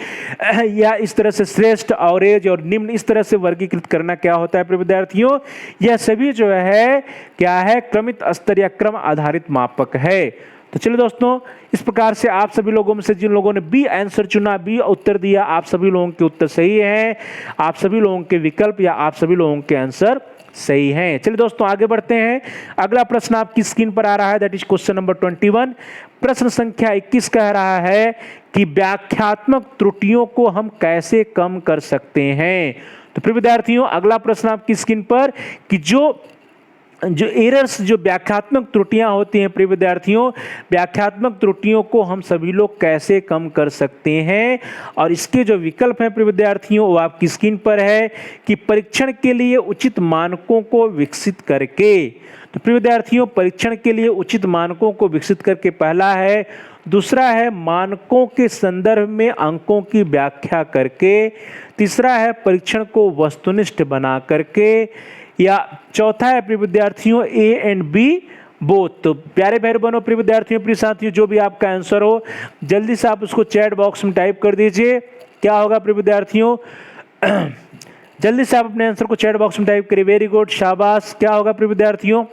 या इस तरह से श्रेष्ठ, औरेज और निम्न इस तरह से वर्गीकृत करना क्या होता है प्रिय विद्यार्थियों? यह सभी जो है क्या है? क्रमित स्तर या क्रम आधारित मापक है। तो चलिए दोस्तों, इस प्रकार से आप सभी लोगों में से जिन लोगों ने बी आंसर चुना, बी उत्तर दिया, आप सभी लोगों के उत्तर सही हैं। आप सभी लोगों के विकल्प या आप सभी लोगों के आंसर सही हैं। चलिए दोस्तों आगे बढ़ते हैं। अगला प्रश्न आपकी स्क्रीन पर आ रहा है, दैट इज क्वेश्चन नंबर 21। प्रश्न संख्या 21 कह रहा है कि व्याख्यात्मक त्रुटियों को हम कैसे कम कर सकते हैं? तो प्रिय विद्यार्थियों अगला प्रश्न आपकी स्क्रीन पर कि जो एरर्स, जो व्याख्यात्मक त्रुटियां होती हैं प्रिय विद्यार्थियों, व्याख्यात्मक त्रुटियों को हम सभी लोग कैसे कम कर सकते हैं? और इसके जो विकल्प हैं प्रिय विद्यार्थियों वो आपकी स्क्रीन पर है कि परीक्षण के लिए उचित मानकों को विकसित करके। तो प्रिय विद्यार्थियों परीक्षण के लिए उचित मानकों को विकसित करके पहला है, दूसरा है मानकों के संदर्भ में अंकों की व्याख्या करके, तीसरा है परीक्षण को वस्तुनिष्ठ बना करके, या चौथा है प्रिय विद्यार्थियों ए एंड बी बोथ। तो प्यारे भाई बहनों, प्रिय विद्यार्थियों, प्रिय साथियों, जो भी आपका आंसर हो जल्दी से आप उसको चैट बॉक्स में टाइप कर दीजिए। क्या होगा प्रिय विद्यार्थियों? जल्दी से आप अपने आंसर को चैट बॉक्स में टाइप करिए। वेरी गुड, शाबाश। क्या होगा प्रिय विद्यार्थियों?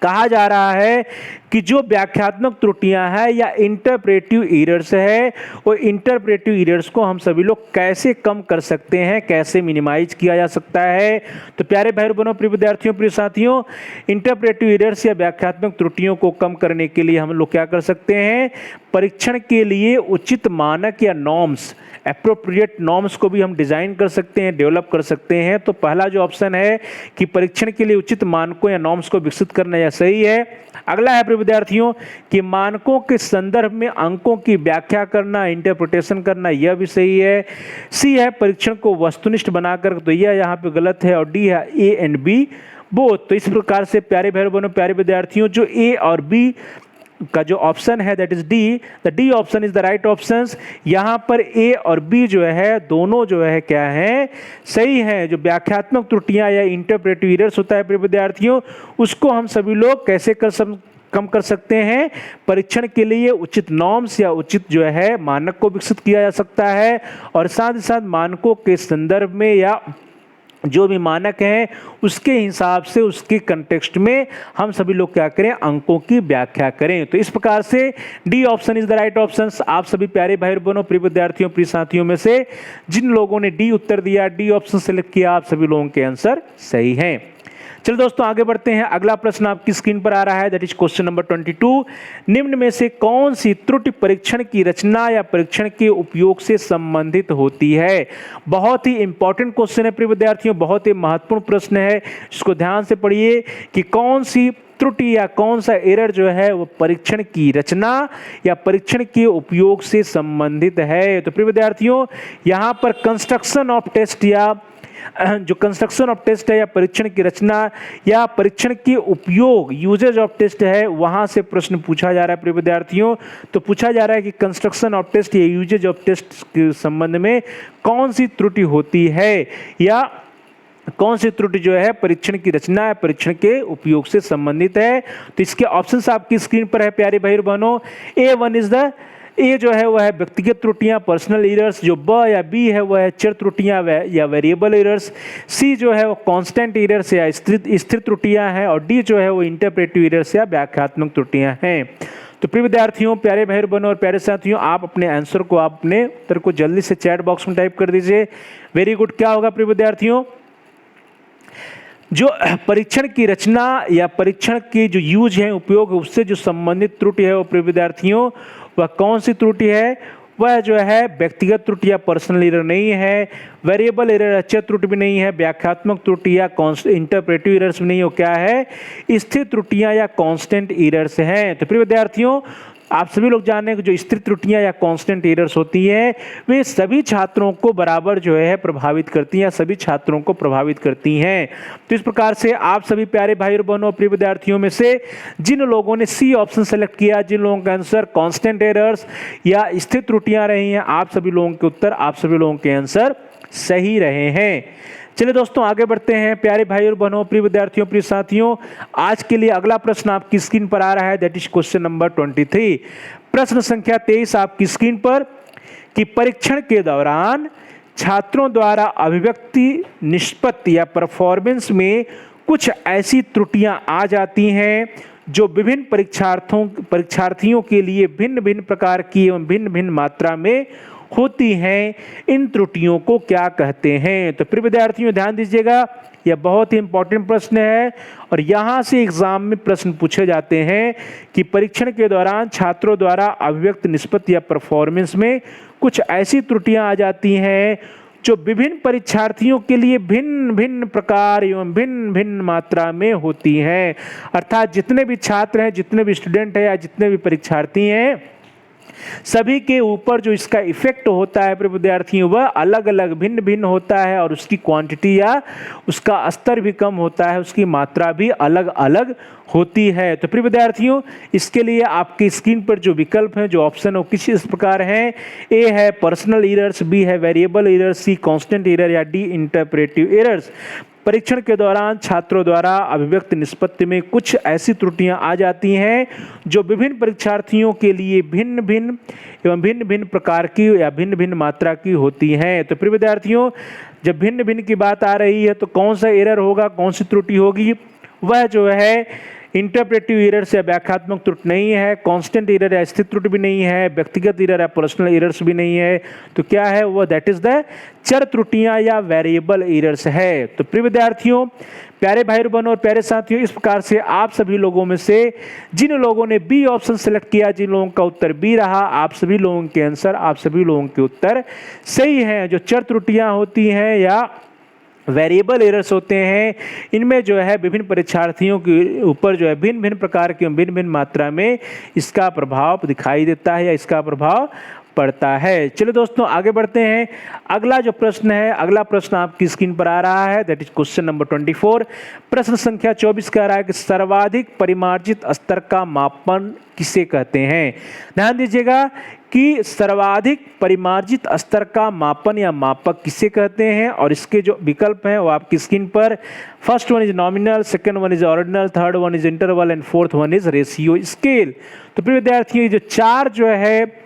कहा जा रहा है कि जो व्याख्यात्मक त्रुटियां हैं या इंटरप्रेटिव एरर्स है, वो इंटरप्रेटिव एरर्स को हम सभी लोग कैसे कम कर सकते हैं, कैसे मिनिमाइज किया जा सकता है। तो प्यारे भाई बहनों, प्रिय विद्यार्थियों, प्रिय साथियों, इंटरप्रेटिव एरर्स या व्याख्यात्मक त्रुटियों को कम करने के लिए हम लोग क्या कर सकते हैं, परीक्षण के लिए उचित मानक या नॉर्म्स, एप्रोप्रिएट नॉर्म्स को भी हम डिजाइन कर सकते हैं, डेवलप कर सकते हैं। तो पहला जो ऑप्शन है कि परीक्षण के लिए उचित मानकों या नॉर्म्स को विकसित करना, यह सही है। अगला है प्रिय विद्यार्थियों कि मानकों के संदर्भ में अंकों की व्याख्या करना, इंटरप्रिटेशन करना, यह भी सही है। सी है परीक्षण को वस्तुनिष्ठ बनाकर, तो यह यहाँ पे गलत है। और डी है ए एंड बी बोथ। तो इस प्रकार से प्यारे भाई बहनों, प्यारे विद्यार्थियों, जो ए और बी का जो ऑप्शन है that is D, the D option is the right option. यहां पर ए और बी जो है दोनों जो है क्या है, सही है। जो व्याख्यात्मक त्रुटियां या इंटरप्रेटिव एरर्स होता है प्रिय विद्यार्थियों, उसको हम सभी लोग कैसे कम कर सकते हैं, परीक्षण के लिए उचित नॉर्म्स या उचित जो है मानक को विकसित किया जा सकता है। और साथ ही साथ मानकों के संदर्भ में या जो भी मानक हैं उसके हिसाब से, उसके कंटेक्स्ट में हम सभी लोग क्या करें, अंकों की व्याख्या करें। तो इस प्रकार से D option is the right option. आप सभी प्यारे भाई बहनों, प्रिय विद्यार्थियों, प्रिय साथियों में से जिन लोगों ने डी उत्तर दिया, डी ऑप्शन सेलेक्ट किया, आप सभी लोगों के आंसर सही हैं। चलिए दोस्तों आगे बढ़ते हैं। अगला प्रश्न आपकी स्क्रीन पर आ रहा है, दैट इज क्वेश्चन नंबर 22। निम्न में से कौन सी त्रुटि परीक्षण की रचना या परीक्षण के उपयोग से संबंधित होती है। बहुत ही इंपॉर्टेंट क्वेश्चन है प्रिय विद्यार्थियों, बहुत ही महत्वपूर्ण प्रश्न है। इसको ध्यान से पढ़िए कि कौन सी त्रुटि या कौन सा एरर जो है वो परीक्षण की रचना या परीक्षण के उपयोग से संबंधित है। तो प्रिय विद्यार्थियों, यहाँ पर कंस्ट्रक्शन ऑफ टेस्ट या जो कंस्ट्रक्शन ऑफ टेस्ट है या परीक्षण की रचना या परीक्षण के उपयोग, यूजेज ऑफ टेस्ट है, वहां से प्रश्न पूछा जा रहा है प्रिय विद्यार्थियों। तो पूछा जा रहा है कि कंस्ट्रक्शन ऑफ टेस्ट या यूजेज ऑफ टेस्ट के संबंध में कौन सी त्रुटि होती है या कौन सी त्रुटि जो है परीक्षण की रचना या परीक्षण के उपयोग से संबंधित है। तो इसके ऑप्शंस आपकी स्क्रीन पर है प्यारे भाई बहनों। A1 इज द, ए जो है वह है व्यक्तिगत त्रुटियां, पर्सनल एरर्स। जो ब या बी है वह है चर त्रुटियां या वेरिएबल एरर्स। सी जो है वो कांस्टेंट एरर्स या स्थिर त्रुटियां हैं। और डी जो है वो इंटरप्रेटिव एरर्स या व्याख्यात्मक त्रुटियां हैं। तो प्रिय विद्यार्थियों, प्यारे भाई बहनों और प्यारे साथियों, आप अपने आंसर को, आप अपने उत्तर को जल्दी से चैट बॉक्स में टाइप कर दीजिए। Very good. क्या होगा प्रिय विद्यार्थियों, जो परीक्षण की रचना या परीक्षण की जो यूज है, उपयोग है, उससे जो संबंधित त्रुटि है वो प्रिय विद्यार्थियों वह कौन सी त्रुटि है, वह जो है व्यक्तिगत त्रुटि या पर्सनल एरर नहीं है, वेरिएबल एरर अचर त्रुटि भी नहीं है, व्याख्यात्मक त्रुटि या इंटरप्रेटिव एरर्स भी नहीं हो, क्या है, स्थिर त्रुटियां या कांस्टेंट एरर्स हैं। तो प्रिय विद्यार्थियों, आप सभी लोग जाने कि जो स्थिर त्रुटियां या कांस्टेंट एरर्स होती हैं वे सभी छात्रों को बराबर जो है प्रभावित करती हैं, सभी छात्रों को प्रभावित करती हैं। तो इस प्रकार से आप सभी प्यारे भाई और बहनों, प्रिय विद्यार्थियों में से जिन लोगों ने सी ऑप्शन सेलेक्ट किया, जिन लोगों का आंसर कांस्टेंट एरर्स या स्थिर त्रुटियां रही हैं, आप सभी लोगों के उत्तर, आप सभी लोगों के आंसर सही रहे हैं। चलिए दोस्तों आगे बढ़ते हैं प्यारे भाई और बहनों, प्रिय विद्यार्थियों, प्रिय साथियों। आज के लिए अगला प्रश्न आपकी स्क्रीन पर आ रहा है, दैट इज क्वेश्चन नंबर 23। प्रश्न संख्या 23 आपकी स्क्रीन पर कि परीक्षण के दौरान छात्रों द्वारा अभिव्यक्ति, निष्पत्ति या परफॉर्मेंस में कुछ ऐसी त्रुटियां आ जाती हैं जो विभिन्न परीक्षार्थियों के लिए भिन्न भिन्न प्रकार की एवं भिन्न भिन्न मात्रा में होती हैं। इन त्रुटियों को क्या कहते हैं। तो प्रिय विद्यार्थियों ध्यान दीजिएगा, यह बहुत ही इंपॉर्टेंट प्रश्न है और यहाँ से एग्जाम में प्रश्न पूछे जाते हैं कि परीक्षण के दौरान छात्रों द्वारा अभिव्यक्त, निष्पत्ति या परफॉर्मेंस में कुछ ऐसी त्रुटियां आ जाती हैं जो विभिन्न परीक्षार्थियों के लिए भिन्न भिन्न प्रकार एवं भिन्न भिन्न मात्रा में होती हैं। अर्थात जितने भी छात्र हैं, जितने भी स्टूडेंट हैं या जितने भी परीक्षार्थी हैं, सभी के ऊपर जो इसका इफेक्ट होता है प्रिय विद्यार्थियों वह अलग अलग भिन्न भिन्न होता है और उसकी क्वांटिटी या उसका स्तर भी कम होता है, उसकी मात्रा भी अलग अलग होती है। तो प्रिय विद्यार्थियों, इसके लिए आपकी स्क्रीन पर जो विकल्प हैं, जो ऑप्शन है, किस इस प्रकार हैं। ए है पर्सनल एरर्स, बी है variable errors, C constant error या डी इंटरप्रेटिव एरर्स। परीक्षण के दौरान छात्रों द्वारा अभिव्यक्त निष्पत्ति में कुछ ऐसी त्रुटियां आ जाती हैं जो विभिन्न परीक्षार्थियों के लिए भिन्न भिन्न एवं भिन्न भिन्न प्रकार की या भिन्न भिन्न मात्रा की होती हैं। तो प्रिय विद्यार्थियों, जब भिन्न भिन्न की बात आ रही है तो कौन सा एरर होगा, कौन सी त्रुटि होगी, वह जो है इंटरप्रेटिव एरर्स या व्याख्यात्मक त्रुटि नहीं है, कांस्टेंट एरर या स्थिर त्रुटि भी नहीं है, व्यक्तिगत एरर या पर्सनल एरर्स भी नहीं है। तो क्या है वो? दैट इज द चर त्रुटियां या वेरिएबल एरर्स है। तो प्रिय विद्यार्थियों, प्यारे भाई बहनों और प्यारे साथियों, इस प्रकार से आप सभी लोगों में से जिन लोगों ने बी ऑप्शन सेलेक्ट किया, जिन लोगों का उत्तर बी रहा, आप सभी लोगों के आंसर, आप सभी लोगों के उत्तर सही हैं। जो चर त्रुटियां होती हैं या वेरिएबल एरर्स होते हैं, इनमें जो है विभिन्न परीक्षार्थियों के ऊपर जो है भिन्न भिन्न प्रकार के भिन्न भिन्न मात्रा में इसका प्रभाव दिखाई देता है या इसका प्रभाव पड़ता है। चलिए दोस्तों आगे बढ़ते हैं। अगला जो प्रश्न है, अगला प्रश्न आपकी स्क्रीन पर आ रहा है, दैट इज क्वेश्चन नंबर 24। प्रश्न संख्या 24 कह रहा है कि सर्वाधिक परिमार्जित स्तर का मापन किसे कहते हैं। ध्यान दीजिएगा कि सर्वाधिक परिमार्जित स्तर का मापन या मापक किसे कहते हैं, और इसके जो विकल्प हैं वो आपकी स्क्रीन पर, first one is nominal, second one is ordinal, third one is interval and fourth one is ratio scale. तो प्रिय विद्यार्थियों, जो चार जो है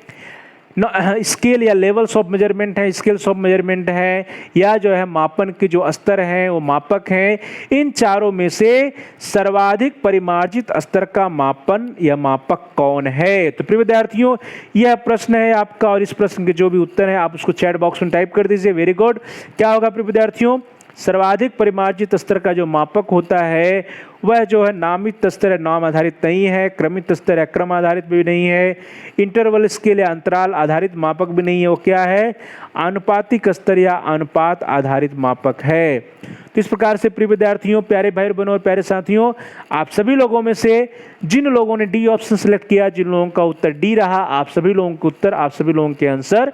स्केल या लेवल्स ऑफ मेजरमेंट है, स्केल्स ऑफ मेजरमेंट है, या जो है मापन के जो स्तर हैं वो मापक हैं, इन चारों में से सर्वाधिक परिमार्जित स्तर का मापन या मापक कौन है। तो प्रिय विद्यार्थियों, यह प्रश्न है आपका, और इस प्रश्न के जो भी उत्तर है आप उसको चैट बॉक्स में टाइप कर दीजिए। Very good. क्या होगा प्रिय विद्यार्थियों? सर्वाधिक परिमार्जित स्तर का जो मापक होता है वह जो है नामित स्तर है, नाम आधारित नहीं है, क्रमित स्तर है, क्रम आधारित भी नहीं है, इंटरवल स्केल या अंतराल आधारित मापक भी नहीं है। वो क्या है? आनुपातिक स्तर या अनुपात आधारित मापक है। तो इस प्रकार से प्रिय विद्यार्थियों, प्यारे भाई बहनों और प्यारे साथियों, आप सभी लोगों में से जिन लोगों ने डी ऑप्शन सेलेक्ट किया, जिन लोगों का उत्तर डी रहा, आप सभी लोगों के उत्तर, आप सभी लोगों के आंसर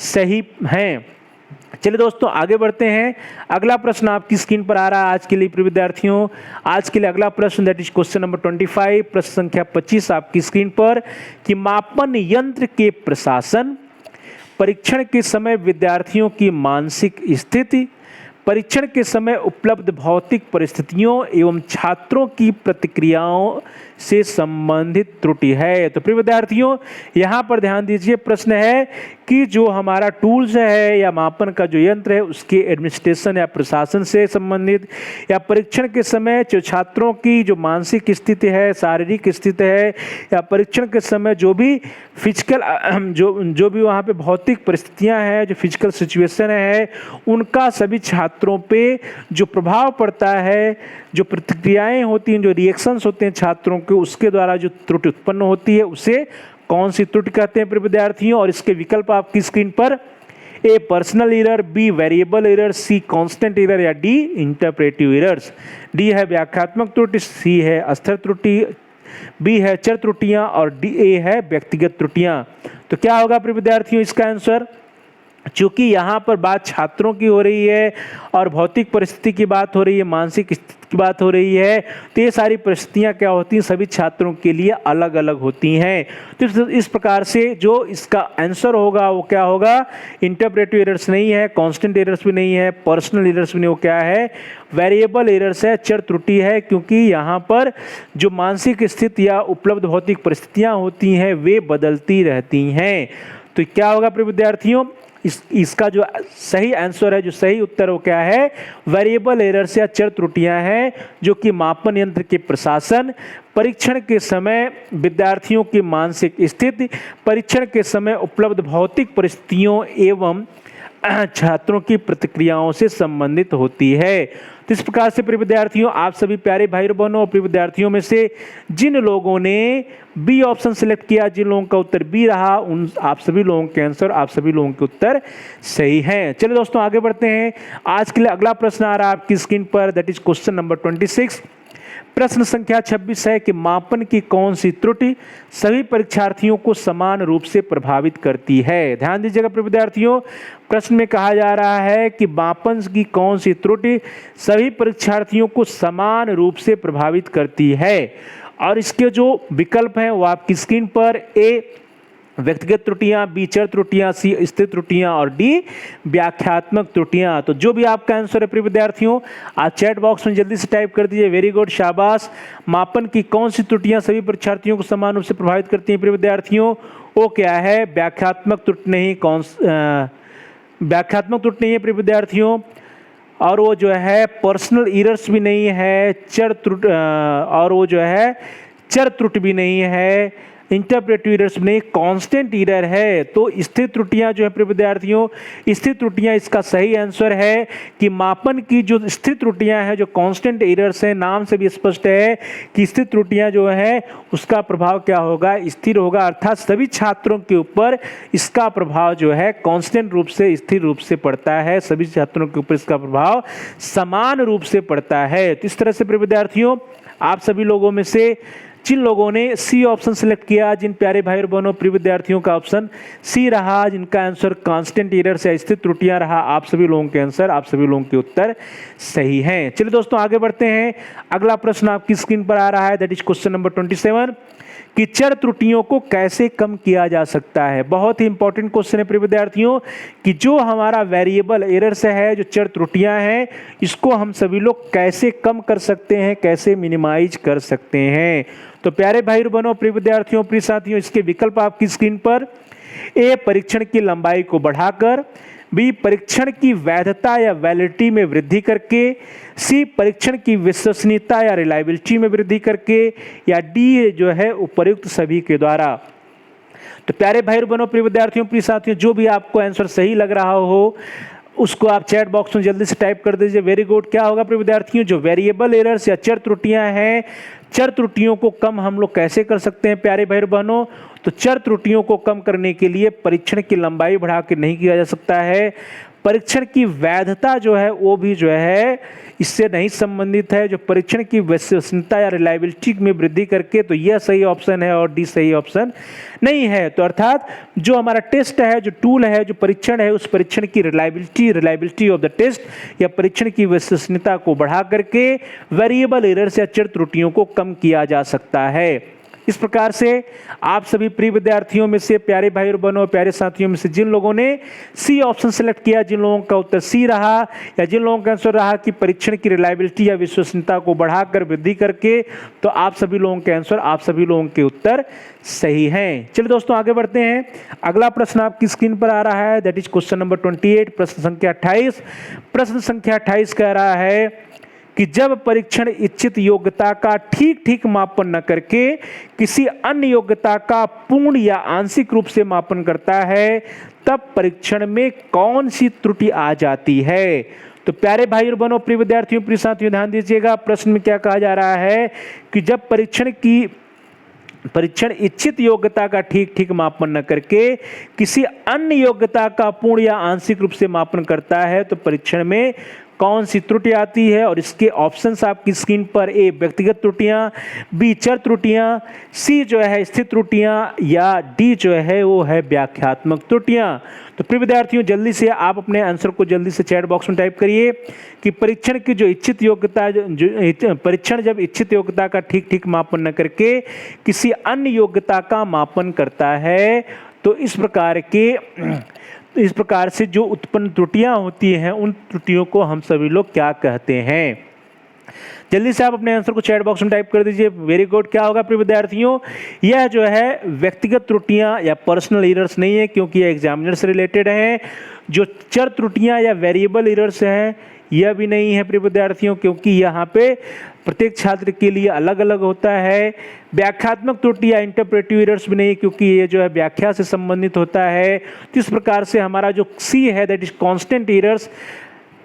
सही हैं। चलिए दोस्तों आगे बढ़ते हैं। अगला प्रश्न आपकी स्क्रीन पर आ रहा है आज के लिए प्रिय विद्यार्थियों। आज के लिए अगला प्रश्न दैट इज क्वेश्चन नंबर 25, प्रश्न संख्या 25 आपकी स्क्रीन पर, कि मापन यंत्र के प्रशासन, परीक्षण के समय विद्यार्थियों की मानसिक स्थिति, परीक्षण के समय उपलब्ध भौतिक परिस्थितियों एवं छात्रों की प्रतिक्रियाओं से संबंधित त्रुटि है। तो प्रिय विद्यार्थियों, यहाँ पर ध्यान दीजिए, प्रश्न है कि जो हमारा टूल्स है या मापन का जो यंत्र है उसके एडमिनिस्ट्रेशन या प्रशासन से संबंधित, या परीक्षण के समय जो छात्रों की जो मानसिक स्थिति है, शारीरिक स्थिति है, या परीक्षण के समय जो भी फिजिकल जो भी वहाँ पे भौतिक परिस्थितियाँ हैं, जो फिजिकल सिचुएशन है, उनका सभी छात्रों पे जो प्रभाव पड़ता है, जो प्रतिक्रियाएं होती हैं, जो रिएक्शंस होते हैं छात्रों के, उसके द्वारा जो त्रुटि उत्पन्न होती है उसे कौन सी त्रुटि कहते हैं प्रिय विद्यार्थियों। और इसके विकल्प आपकी स्क्रीन पर, A personal error, B variable error, C constant error, या डी इंटरप्रेटिव एरर्स। डी है व्याख्यात्मक त्रुटि, सी है अस्थिर त्रुटि, बी है चर त्रुटियां, और डी ए है व्यक्तिगत त्रुटियां। तो क्या होगा प्रिय विद्यार्थियों इसका आंसर? चूंकि यहाँ पर बात छात्रों की हो रही है और भौतिक परिस्थिति की बात हो रही है, मानसिक स्थिति की बात हो रही है, तो ये सारी परिस्थितियाँ क्या होती हैं, सभी छात्रों के लिए अलग अलग होती हैं। तो इस प्रकार से जो इसका आंसर होगा वो क्या होगा? इंटरप्रेटिव एरर्स नहीं है, कांस्टेंट एरर्स भी नहीं है, पर्सनल एरर्स भी नहीं, वो क्या है? वेरिएबल एरर्स है, चर त्रुटि है, क्योंकि यहाँ पर जो मानसिक स्थिति या उपलब्ध भौतिक परिस्थितियाँ होती हैं वे बदलती रहती हैं। तो क्या होगा प्रिय विद्यार्थियों? इसका जो सही आंसर है, जो सही उत्तर वो क्या है? वेरिएबल एरर्स या चर त्रुटियां हैं, जो कि मापन यंत्र के प्रशासन, परीक्षण के समय विद्यार्थियों की मानसिक स्थिति, परीक्षण के समय उपलब्ध भौतिक परिस्थितियों एवं छात्रों की प्रतिक्रियाओं से संबंधित होती है। तो इस प्रकार से प्रिय विद्यार्थियों, आप सभी प्यारे भाई बहनों और प्रिय विद्यार्थियों में से जिन लोगों ने बी ऑप्शन सेलेक्ट किया, जिन लोगों का उत्तर बी रहा, उन आप सभी लोगों के आंसर, आप सभी लोगों के उत्तर सही हैं। चलिए दोस्तों आगे बढ़ते हैं। आज के लिए अगला प्रश्न आ रहा है आपकी स्क्रीन पर, दैट इज क्वेश्चन नंबर 26। प्रश्न संख्या 26 है कि मापन की कौन सी त्रुटि सभी परीक्षार्थियों को समान रूप से प्रभावित करती है। ध्यान दीजिएगा प्रिय विद्यार्थियों, प्रश्न में कहा जा रहा है कि मापन की कौन सी त्रुटि सभी परीक्षार्थियों को समान रूप से प्रभावित करती है, और इसके जो विकल्प हैं वो आपकी स्क्रीन पर, ए व्यक्तिगत त्रुटियां, बी चर त्रुटियां, सी स्थिर त्रुटियां, और डी व्याख्यात्मक त्रुटियां। तो जो भी आपका आंसर है प्रिय विद्यार्थियों, आप चैट बॉक्स में जल्दी से टाइप कर दीजिए। वेरी गुड, शाबाश। मापन की कौन सी त्रुटियां सभी परीक्षार्थियों को समान रूप से प्रभावित करती हैं प्रिय विद्यार्थियों? वो क्या है? व्याख्यात्मक त्रुटि नहीं, व्याख्यात्मक त्रुटि नहीं है प्रिय विद्यार्थियों। और वो जो है पर्सनल एरर्स भी नहीं है, और वो जो है चर त्रुटि भी नहीं है, इंटरप्रेटिव एरर्स नहीं, कांस्टेंट एरर है। तो स्थिर त्रुटियां जो है प्रिय विद्यार्थियों, स्थिर त्रुटियां इसका सही आंसर है कि मापन की जो स्थिर त्रुटियां हैं, जो कांस्टेंट एरर्स हैं, नाम से भी स्पष्ट है कि स्थिर त्रुटियां जो है उसका प्रभाव क्या होगा, स्थिर होगा, अर्थात सभी छात्रों के ऊपर इसका प्रभाव जो है कांस्टेंट रूप से, स्थिर रूप से पड़ता है। सभी छात्रों के ऊपर इसका प्रभाव समान रूप से पड़ता है। तो इस तरह से प्रिय विद्यार्थियों, आप सभी लोगों में से जिन लोगों ने सी ऑप्शन सिलेक्ट किया, जिन प्यारे भाई और बहनों प्रिय विद्यार्थियों का ऑप्शन सी रहा, जिनका आंसर कांस्टेंट एरर्स या स्थिर त्रुटियां रहा, आप सभी लोगों के आंसर, आप सभी लोगों के उत्तर सही हैं। चलिए दोस्तों आगे बढ़ते हैं। अगला प्रश्न आपकी स्क्रीन पर आ रहा है, दैट इज क्वेश्चन नंबर 27 कि चर त्रुटियों को कैसे कम किया जा सकता है। बहुत ही इंपॉर्टेंट क्वेश्चन है प्रिय विद्यार्थियों कि जो हमारा वेरिएबल एरर्स है, जो चर त्रुटियां हैं, इसको हम सभी लोग कैसे कम कर सकते हैं, कैसे मिनिमाइज कर सकते हैं। तो प्यारे भाई और बहनों, प्रिय विद्यार्थियों, प्रिय साथियों, इसके विकल्प आपकी स्क्रीन पर। ए, परीक्षण की लंबाई को बढ़ाकर, बी, परीक्षण की वैधता या वैलिडिटी में वृद्धि करके, सी, परीक्षण की विश्वसनीयता या रिलायबिलिटी में वृद्धि करके, या डी जो है उपर्युक्त सभी के द्वारा। तो प्यारे भाई और बहनों, प्रिय विद्यार्थियों, प्रिय साथियों, जो भी आपको आंसर सही लग रहा हो उसको आप चैट बॉक्स में जल्दी से टाइप कर दीजिए। Very good. क्या होगा प्रिय विद्यार्थियों, जो वेरिएबल एरर्स या चर त्रुटियां हैं, चर त्रुटियों को कम हम लोग कैसे कर सकते हैं प्यारे भाई और बहनों। तो चर त्रुटियों को कम करने के लिए परीक्षण की लंबाई बढ़ा के नहीं किया जा सकता है। परीक्षण की वैधता जो है वो भी जो है इससे नहीं संबंधित है। जो परीक्षण की विश्वसनीयता या रिलायबिलिटी में वृद्धि करके, तो यह सही ऑप्शन है और डी सही ऑप्शन नहीं है। तो अर्थात जो हमारा टेस्ट है, जो टूल है, जो परीक्षण है, उस परीक्षण की रिलायबिलिटी ऑफ द टेस्ट या परीक्षण की विश्वसनीयता को बढ़ा करके वेरिएबल एरर्स या चर त्रुटियों को कम किया जा सकता है। इस प्रकार से आप सभी प्रिय विद्यार्थियों में से, प्यारे भाई और बहनों, प्यारे साथियों में से जिन लोगों ने सी ऑप्शन सेलेक्ट किया, जिन लोगों का उत्तर सी रहा, या जिन लोगों का आंसर रहा कि परीक्षण की रिलायबिलिटी या विश्वसनीयता को बढ़ाकर वृद्धि करके, तो आप सभी लोगों के आंसर, आप सभी लोगों के उत्तर सही हैं। चलिए दोस्तों आगे बढ़ते हैं। अगला प्रश्न आपकी स्क्रीन पर आ रहा है, दैट इज क्वेश्चन नंबर 28, प्रश्न संख्या 28। प्रश्न संख्या 28 कह रहा है कि जब परीक्षण इच्छित योग्यता का ठीक ठीक मापन न करके किसी अन्य योग्यता का पूर्ण या आंशिक रूप से मापन करता है, तब परीक्षण में कौन सी त्रुटि आ जाती है। तो प्यारे भाई और बहनों, प्रिय विद्यार्थियों, प्रिय साथियों, ध्यान दीजिएगा। प्रश्न में क्या कहा जा रहा है कि जब परीक्षण इच्छित योग्यता का ठीक ठीक मापन न करके किसी अन्य योग्यता का पूर्ण या आंशिक रूप से मापन करता है, तो परीक्षण में कौन सी त्रुटि आती है। और इसके ऑप्शंस आपकी स्क्रीन पर। ए, व्यक्तिगत त्रुटियां, बी, चर त्रुटियां, सी जो है स्थिर त्रुटियां, या डी जो है वो है व्याख्यात्मक त्रुटियां। तो प्रिय विद्यार्थियों, जल्दी से आप अपने आंसर को जल्दी से चैट बॉक्स में टाइप करिए कि परीक्षण की जो इच्छित योग्यता, परीक्षण जब इच्छित योग्यता का ठीक ठीक मापन न करके किसी अन्य योग्यता का मापन करता है, तो इस प्रकार से जो उत्पन्न त्रुटियां होती हैं, उन त्रुटियों को हम सभी लोग क्या कहते हैं। जल्दी से आप अपने आंसर को चैट बॉक्स में टाइप कर दीजिए। Very good. क्या होगा प्रिय विद्यार्थियों, यह जो है व्यक्तिगत त्रुटियां या पर्सनल एरर्स नहीं है, क्योंकि यह एग्जामिनर से रिलेटेड है। जो चर त्रुटियां या वेरिएबल एरर्स हैं, यह भी नहीं है प्रिय विद्यार्थियों, क्योंकि यहाँ पे प्रत्येक छात्र के लिए अलग अलग होता है। व्याख्यात्मक त्रुटि या इंटरप्रेटिव एरर्स भी नहीं है, क्योंकि ये जो है व्याख्या से संबंधित होता है। तो इस प्रकार से हमारा जो सी है, दैट इज कांस्टेंट एरर्स,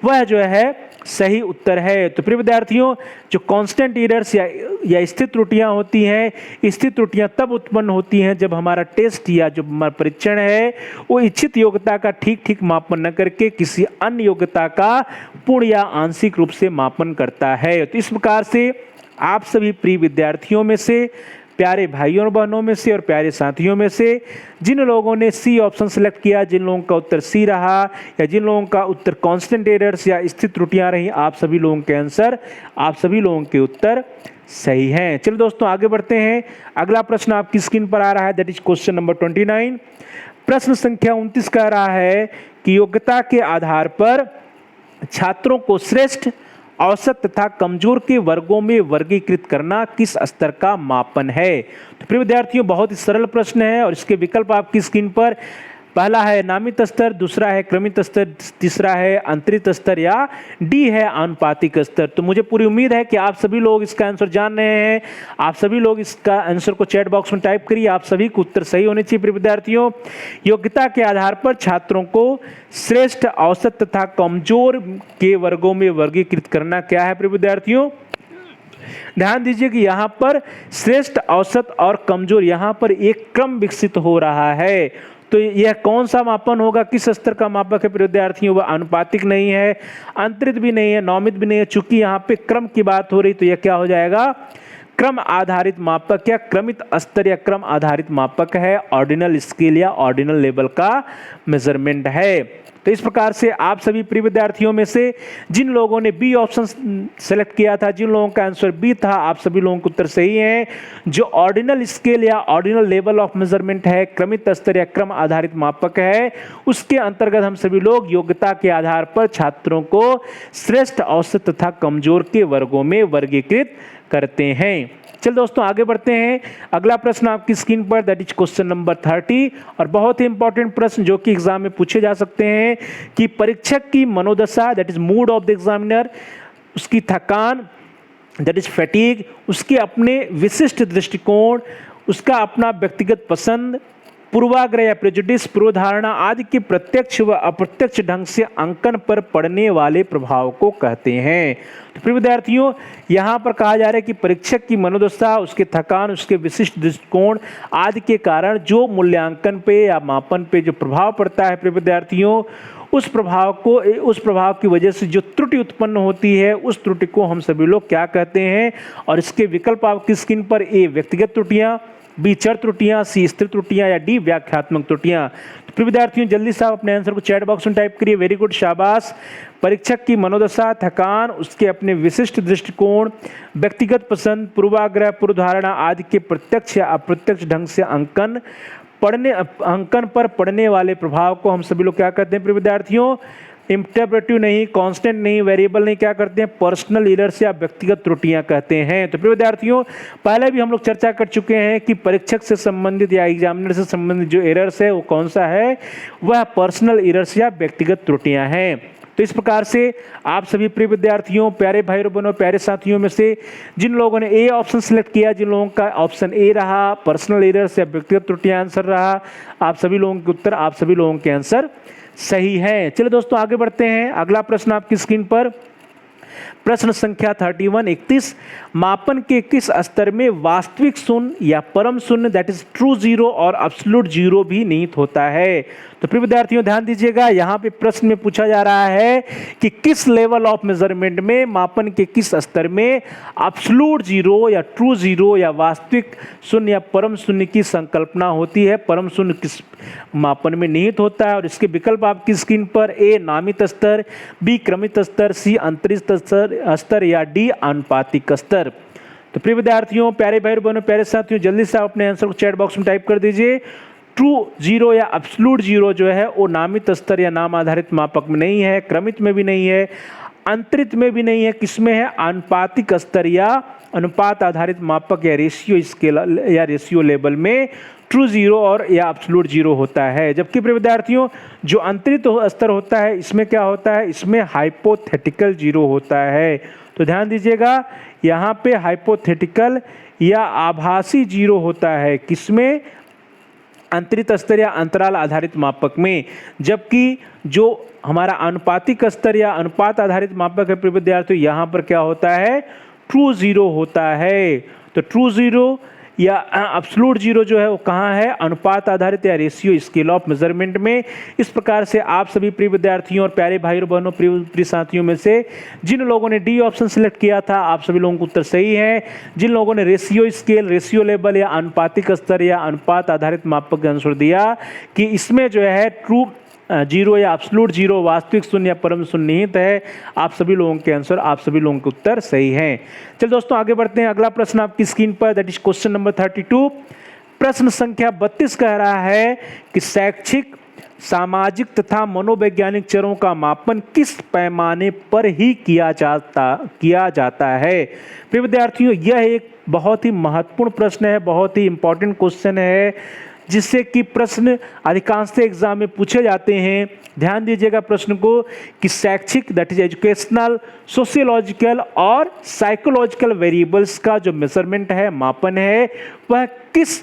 वह जो है सही उत्तर है। तो प्रिय विद्यार्थियों, जो कांस्टेंट एरर्स या स्थिर त्रुटियां होती हैं, स्थिर त्रुटियां तब उत्पन्न होती हैं जब हमारा टेस्ट या जो हमारा परीक्षण है वो इच्छित योग्यता का ठीक ठीक मापन न करके किसी अन्य योग्यता का पूर्ण या आंशिक रूप से मापन करता है। तो इस प्रकार से आप सभी प्रिय विद्यार्थियों में से, प्यारे भाइयों और बहनों में से और प्यारे साथियों में से जिन लोगों ने सी ऑप्शन सेलेक्ट किया, जिन लोगों का उत्तर सी रहा, या जिन लोगों का उत्तर कांस्टेंट एरर्स या स्थिर त्रुटियां रही, आप सभी लोगों के आंसर, आप सभी लोगों के उत्तर सही हैं। चलिए दोस्तों आगे बढ़ते हैं। अगला प्रश्न आपकी स्क्रीन पर आ रहा है, दैट इज क्वेश्चन नंबर 29। प्रश्न संख्या 29 कह रहा है कि योग्यता के आधार पर छात्रों को श्रेष्ठ, औसत तथा कमजोर के वर्गों में वर्गीकृत करना किस स्तर का मापन है। तो प्रिय विद्यार्थियों, बहुत ही सरल प्रश्न है और इसके विकल्प आपकी स्क्रीन पर। पहला है नामित स्तर, दूसरा है क्रमित स्तर, तीसरा है अंतरित स्तर या डी है आनुपातिक स्तर। तो मुझे पूरी उम्मीद है कि आप सभी लोग इसका आंसर जान रहे हैं। आप सभी लोग इसका आंसर को चैट बॉक्स में टाइप करिए। आप सभी को उत्तर सही होने चाहिए। प्रिय विद्यार्थियों, योग्यता के आधार पर छात्रों को श्रेष्ठ, औसत तथा कमजोर के वर्गों में वर्गीकृत करना क्या है? प्रिय विद्यार्थियों, ध्यान दीजिए कि यहाँ पर श्रेष्ठ, औसत और कमजोर, यहाँ पर एक क्रम विकसित हो रहा है। तो यह कौन सा मापन होगा, किस स्तर का मापक है प्रिय विद्यार्थियों? वह अनुपातिक नहीं है, अंतरित भी नहीं है, नौमित भी नहीं है। चूंकि यहाँ पे क्रम की बात हो रही, तो यह क्या हो जाएगा? क्रम आधारित मापक या क्रमित स्तर या क्रम आधारित मापक है। ऑर्डिनल स्केल या ऑर्डिनल लेवल का मेजरमेंट है। तो इस प्रकार से आप सभी प्रिय विद्यार्थियों में से जिन लोगों ने बी ऑप्शन सेलेक्ट किया था, जिन लोगों का आंसर बी था, आप सभी लोगों के उत्तर सही है। जो ऑर्डिनल स्केल या ऑर्डिनल लेवल ऑफ मेजरमेंट है, क्रमित स्तर या क्रम आधारित मापक है, उसके अंतर्गत हम सभी लोग योग्यता के आधार पर छात्रों को श्रेष्ठ, औसत तथा कमजोर के वर्गों में वर्गीकृत करते हैं। चल दोस्तों आगे बढ़ते हैं। अगला प्रश्न आपकी स्क्रीन पर, दैट इज क्वेश्चन नंबर 30, और बहुत ही इंपॉर्टेंट प्रश्न जो कि एग्जाम में पूछे जा सकते हैं कि परीक्षक की मनोदशा, that is mood off the examiner, उसकी थकान, दैट इज फैटीग, उसके अपने विशिष्ट दृष्टिकोण, उसका अपना व्यक्तिगत पसंद, पूर्वाग्रह या प्रेजुडिस, पूर्वधारणा आदि के प्रत्यक्ष व अप्रत्यक्ष ढंग से अंकन पर पड़ने वाले प्रभाव को कहते हैं। तो प्रिय विद्यार्थियों, यहाँ पर कहा जा रहा है कि परीक्षक की मनोदशा, उसके थकान, उसके विशिष्ट दृष्टिकोण आदि के कारण जो मूल्यांकन पे या मापन पे जो प्रभाव पड़ता है प्रिय विद्यार्थियों, उस प्रभाव की वजह से जो त्रुटि उत्पन्न होती है, उस त्रुटि को हम सभी लोग क्या कहते हैं? और इसके विकल्प आपकी स्क्रीन पर, ए व्यक्तिगत त्रुटियां, बी चर त्रुटियां, सी स्थिर त्रुटियां या डी व्याख्यात्मक त्रुटियां। तो प्रिय विद्यार्थियों जल्दी से आप अपने आंसर को चैट बॉक्स में टाइप करिए। वेरी गुड, शाबाश। परीक्षक की मनोदशा, थकान, उसके अपने विशिष्ट दृष्टिकोण, व्यक्तिगत पसंद, पूर्वाग्रह, पूर्वधारणा आदि के प्रत्यक्ष या अप्रत्यक्ष ढंग से अंकन पर पड़ने वाले प्रभाव को हम सभी लोग क्या कहते हैं प्रिय विद्यार्थियों? इंटरप्रेटिव नहीं, कांस्टेंट नहीं, वेरिएबल नहीं, क्या करते हैं? पर्सनल एरर्स या व्यक्तिगत त्रुटियां कहते हैं। तो प्रिय विद्यार्थियों, पहले भी हम लोग चर्चा कर चुके हैं कि परीक्षक से संबंधित या एग्जामिनर से संबंधित जो एरर्स है वो कौन सा है? वह पर्सनल एरर्स या व्यक्तिगत त्रुटियां हैं। तो इस प्रकार से आप सभी प्रिय विद्यार्थियों, प्यारे भाई बहनों, प्यारे साथियों में से जिन लोगों ने ए ऑप्शन सिलेक्ट किया, जिन लोगों का ऑप्शन ए रहा, पर्सनल एरर्स या व्यक्तिगत त्रुटियां आंसर रहा, आप सभी लोगों के उत्तर, आप सभी लोगों के आंसर सही है। चलिए दोस्तों आगे बढ़ते हैं। अगला प्रश्न आपकी स्क्रीन पर, प्रश्न संख्या 31, मापन के किस स्तर में वास्तविक शून्य या परम शून्य, दैट इज ट्रू जीरो और एब्सोल्यूट जीरो भी निहित होता है? तो प्रिय विद्यार्थियों ध्यान दीजिएगा, यहाँ पे प्रश्न में पूछा जा रहा है कि किस लेवल ऑफ मेजरमेंट में, मापन के किस स्तर में एब्सोल्यूट जीरो या ट्रू जीरो या वास्तविक शून्य या परम शून्य की संकल्पना होती है? परम शून्य किस मापन में निहित होता है? और इसके विकल्प आपकी स्क्रीन पर, ए नामित स्तर, बी क्रमित स्तर, सी अंतरित स्तर या डी आनुपातिक स्तर। तो प्रिय विद्यार्थियों, प्यारे भाई बहनों, प्यारे साथियों, जल्दी से अपने आंसर को चैट बॉक्स में टाइप कर दीजिए। ट्रू जीरो या एब्सोल्यूट जीरो जो है वो नामित स्तर या नाम आधारित मापक में नहीं है, क्रमित में भी नहीं है, अंतरित में भी नहीं है, किसमें है? आनुपातिक स्तर या अनुपात आधारित मापक या रेशियो स्केल या रेशियो लेवल में ट्रू जीरो और या एब्सोल्यूट जीरो होता है। जबकि प्रिय विद्यार्थियों जो अंतरित स्तर होता है, इसमें क्या होता है? इसमें हाइपोथेटिकल जीरो होता है। तो ध्यान दीजिएगा, यहाँ पे हाइपोथेटिकल या आभासी जीरो होता है, किसमें? अंतरित स्तर या अंतराल आधारित मापक में। जबकि जो हमारा अनुपातिक स्तर या अनुपात आधारित मापक है प्रिय विद्यार्थियों, यहाँ पर क्या होता है? ट्रू जीरो होता है। तो ट्रू जीरो या एब्सोल्यूट जीरो जो है वो कहाँ है? अनुपात आधारित या रेशियो स्केल ऑफ मेजरमेंट में। इस प्रकार से आप सभी प्रिय विद्यार्थियों और प्यारे भाई और बहनों, प्रिय साथियों में से जिन लोगों ने डी ऑप्शन सिलेक्ट किया था, आप सभी लोगों को उत्तर सही है। जिन लोगों ने रेशियो स्केल, रेशियो लेवल या अनुपातिक स्तर या अनुपात आधारित मापक का आंसर दिया कि इसमें जो है ट्रू जीरो या एब्सोल्यूट जीरो, वास्तविक शून्य या परम शून्य निहित है, आप सभी लोगों के आंसर, आप सभी लोगों के उत्तर सही हैं। चल दोस्तों आगे बढ़ते हैं। अगला प्रश्न आपकी स्क्रीन पर, दैट इज क्वेश्चन नंबर 32, प्रश्न संख्या 32 कह रहा है कि शैक्षिक, सामाजिक तथा मनोवैज्ञानिक चरों का मापन किस पैमाने पर ही किया जाता है? प्रिय विद्यार्थियों, यह एक बहुत ही महत्वपूर्ण प्रश्न है, बहुत ही इंपॉर्टेंट क्वेश्चन है, जिससे कि प्रश्न अधिकांश एग्जाम में पूछे जाते हैं। ध्यान दीजिएगा प्रश्न को कि शैक्षिक दैट इज एजुकेशनल, सोशियोलॉजिकल और साइकोलॉजिकल वेरिएबल्स का जो मेजरमेंट है, मापन है, वह किस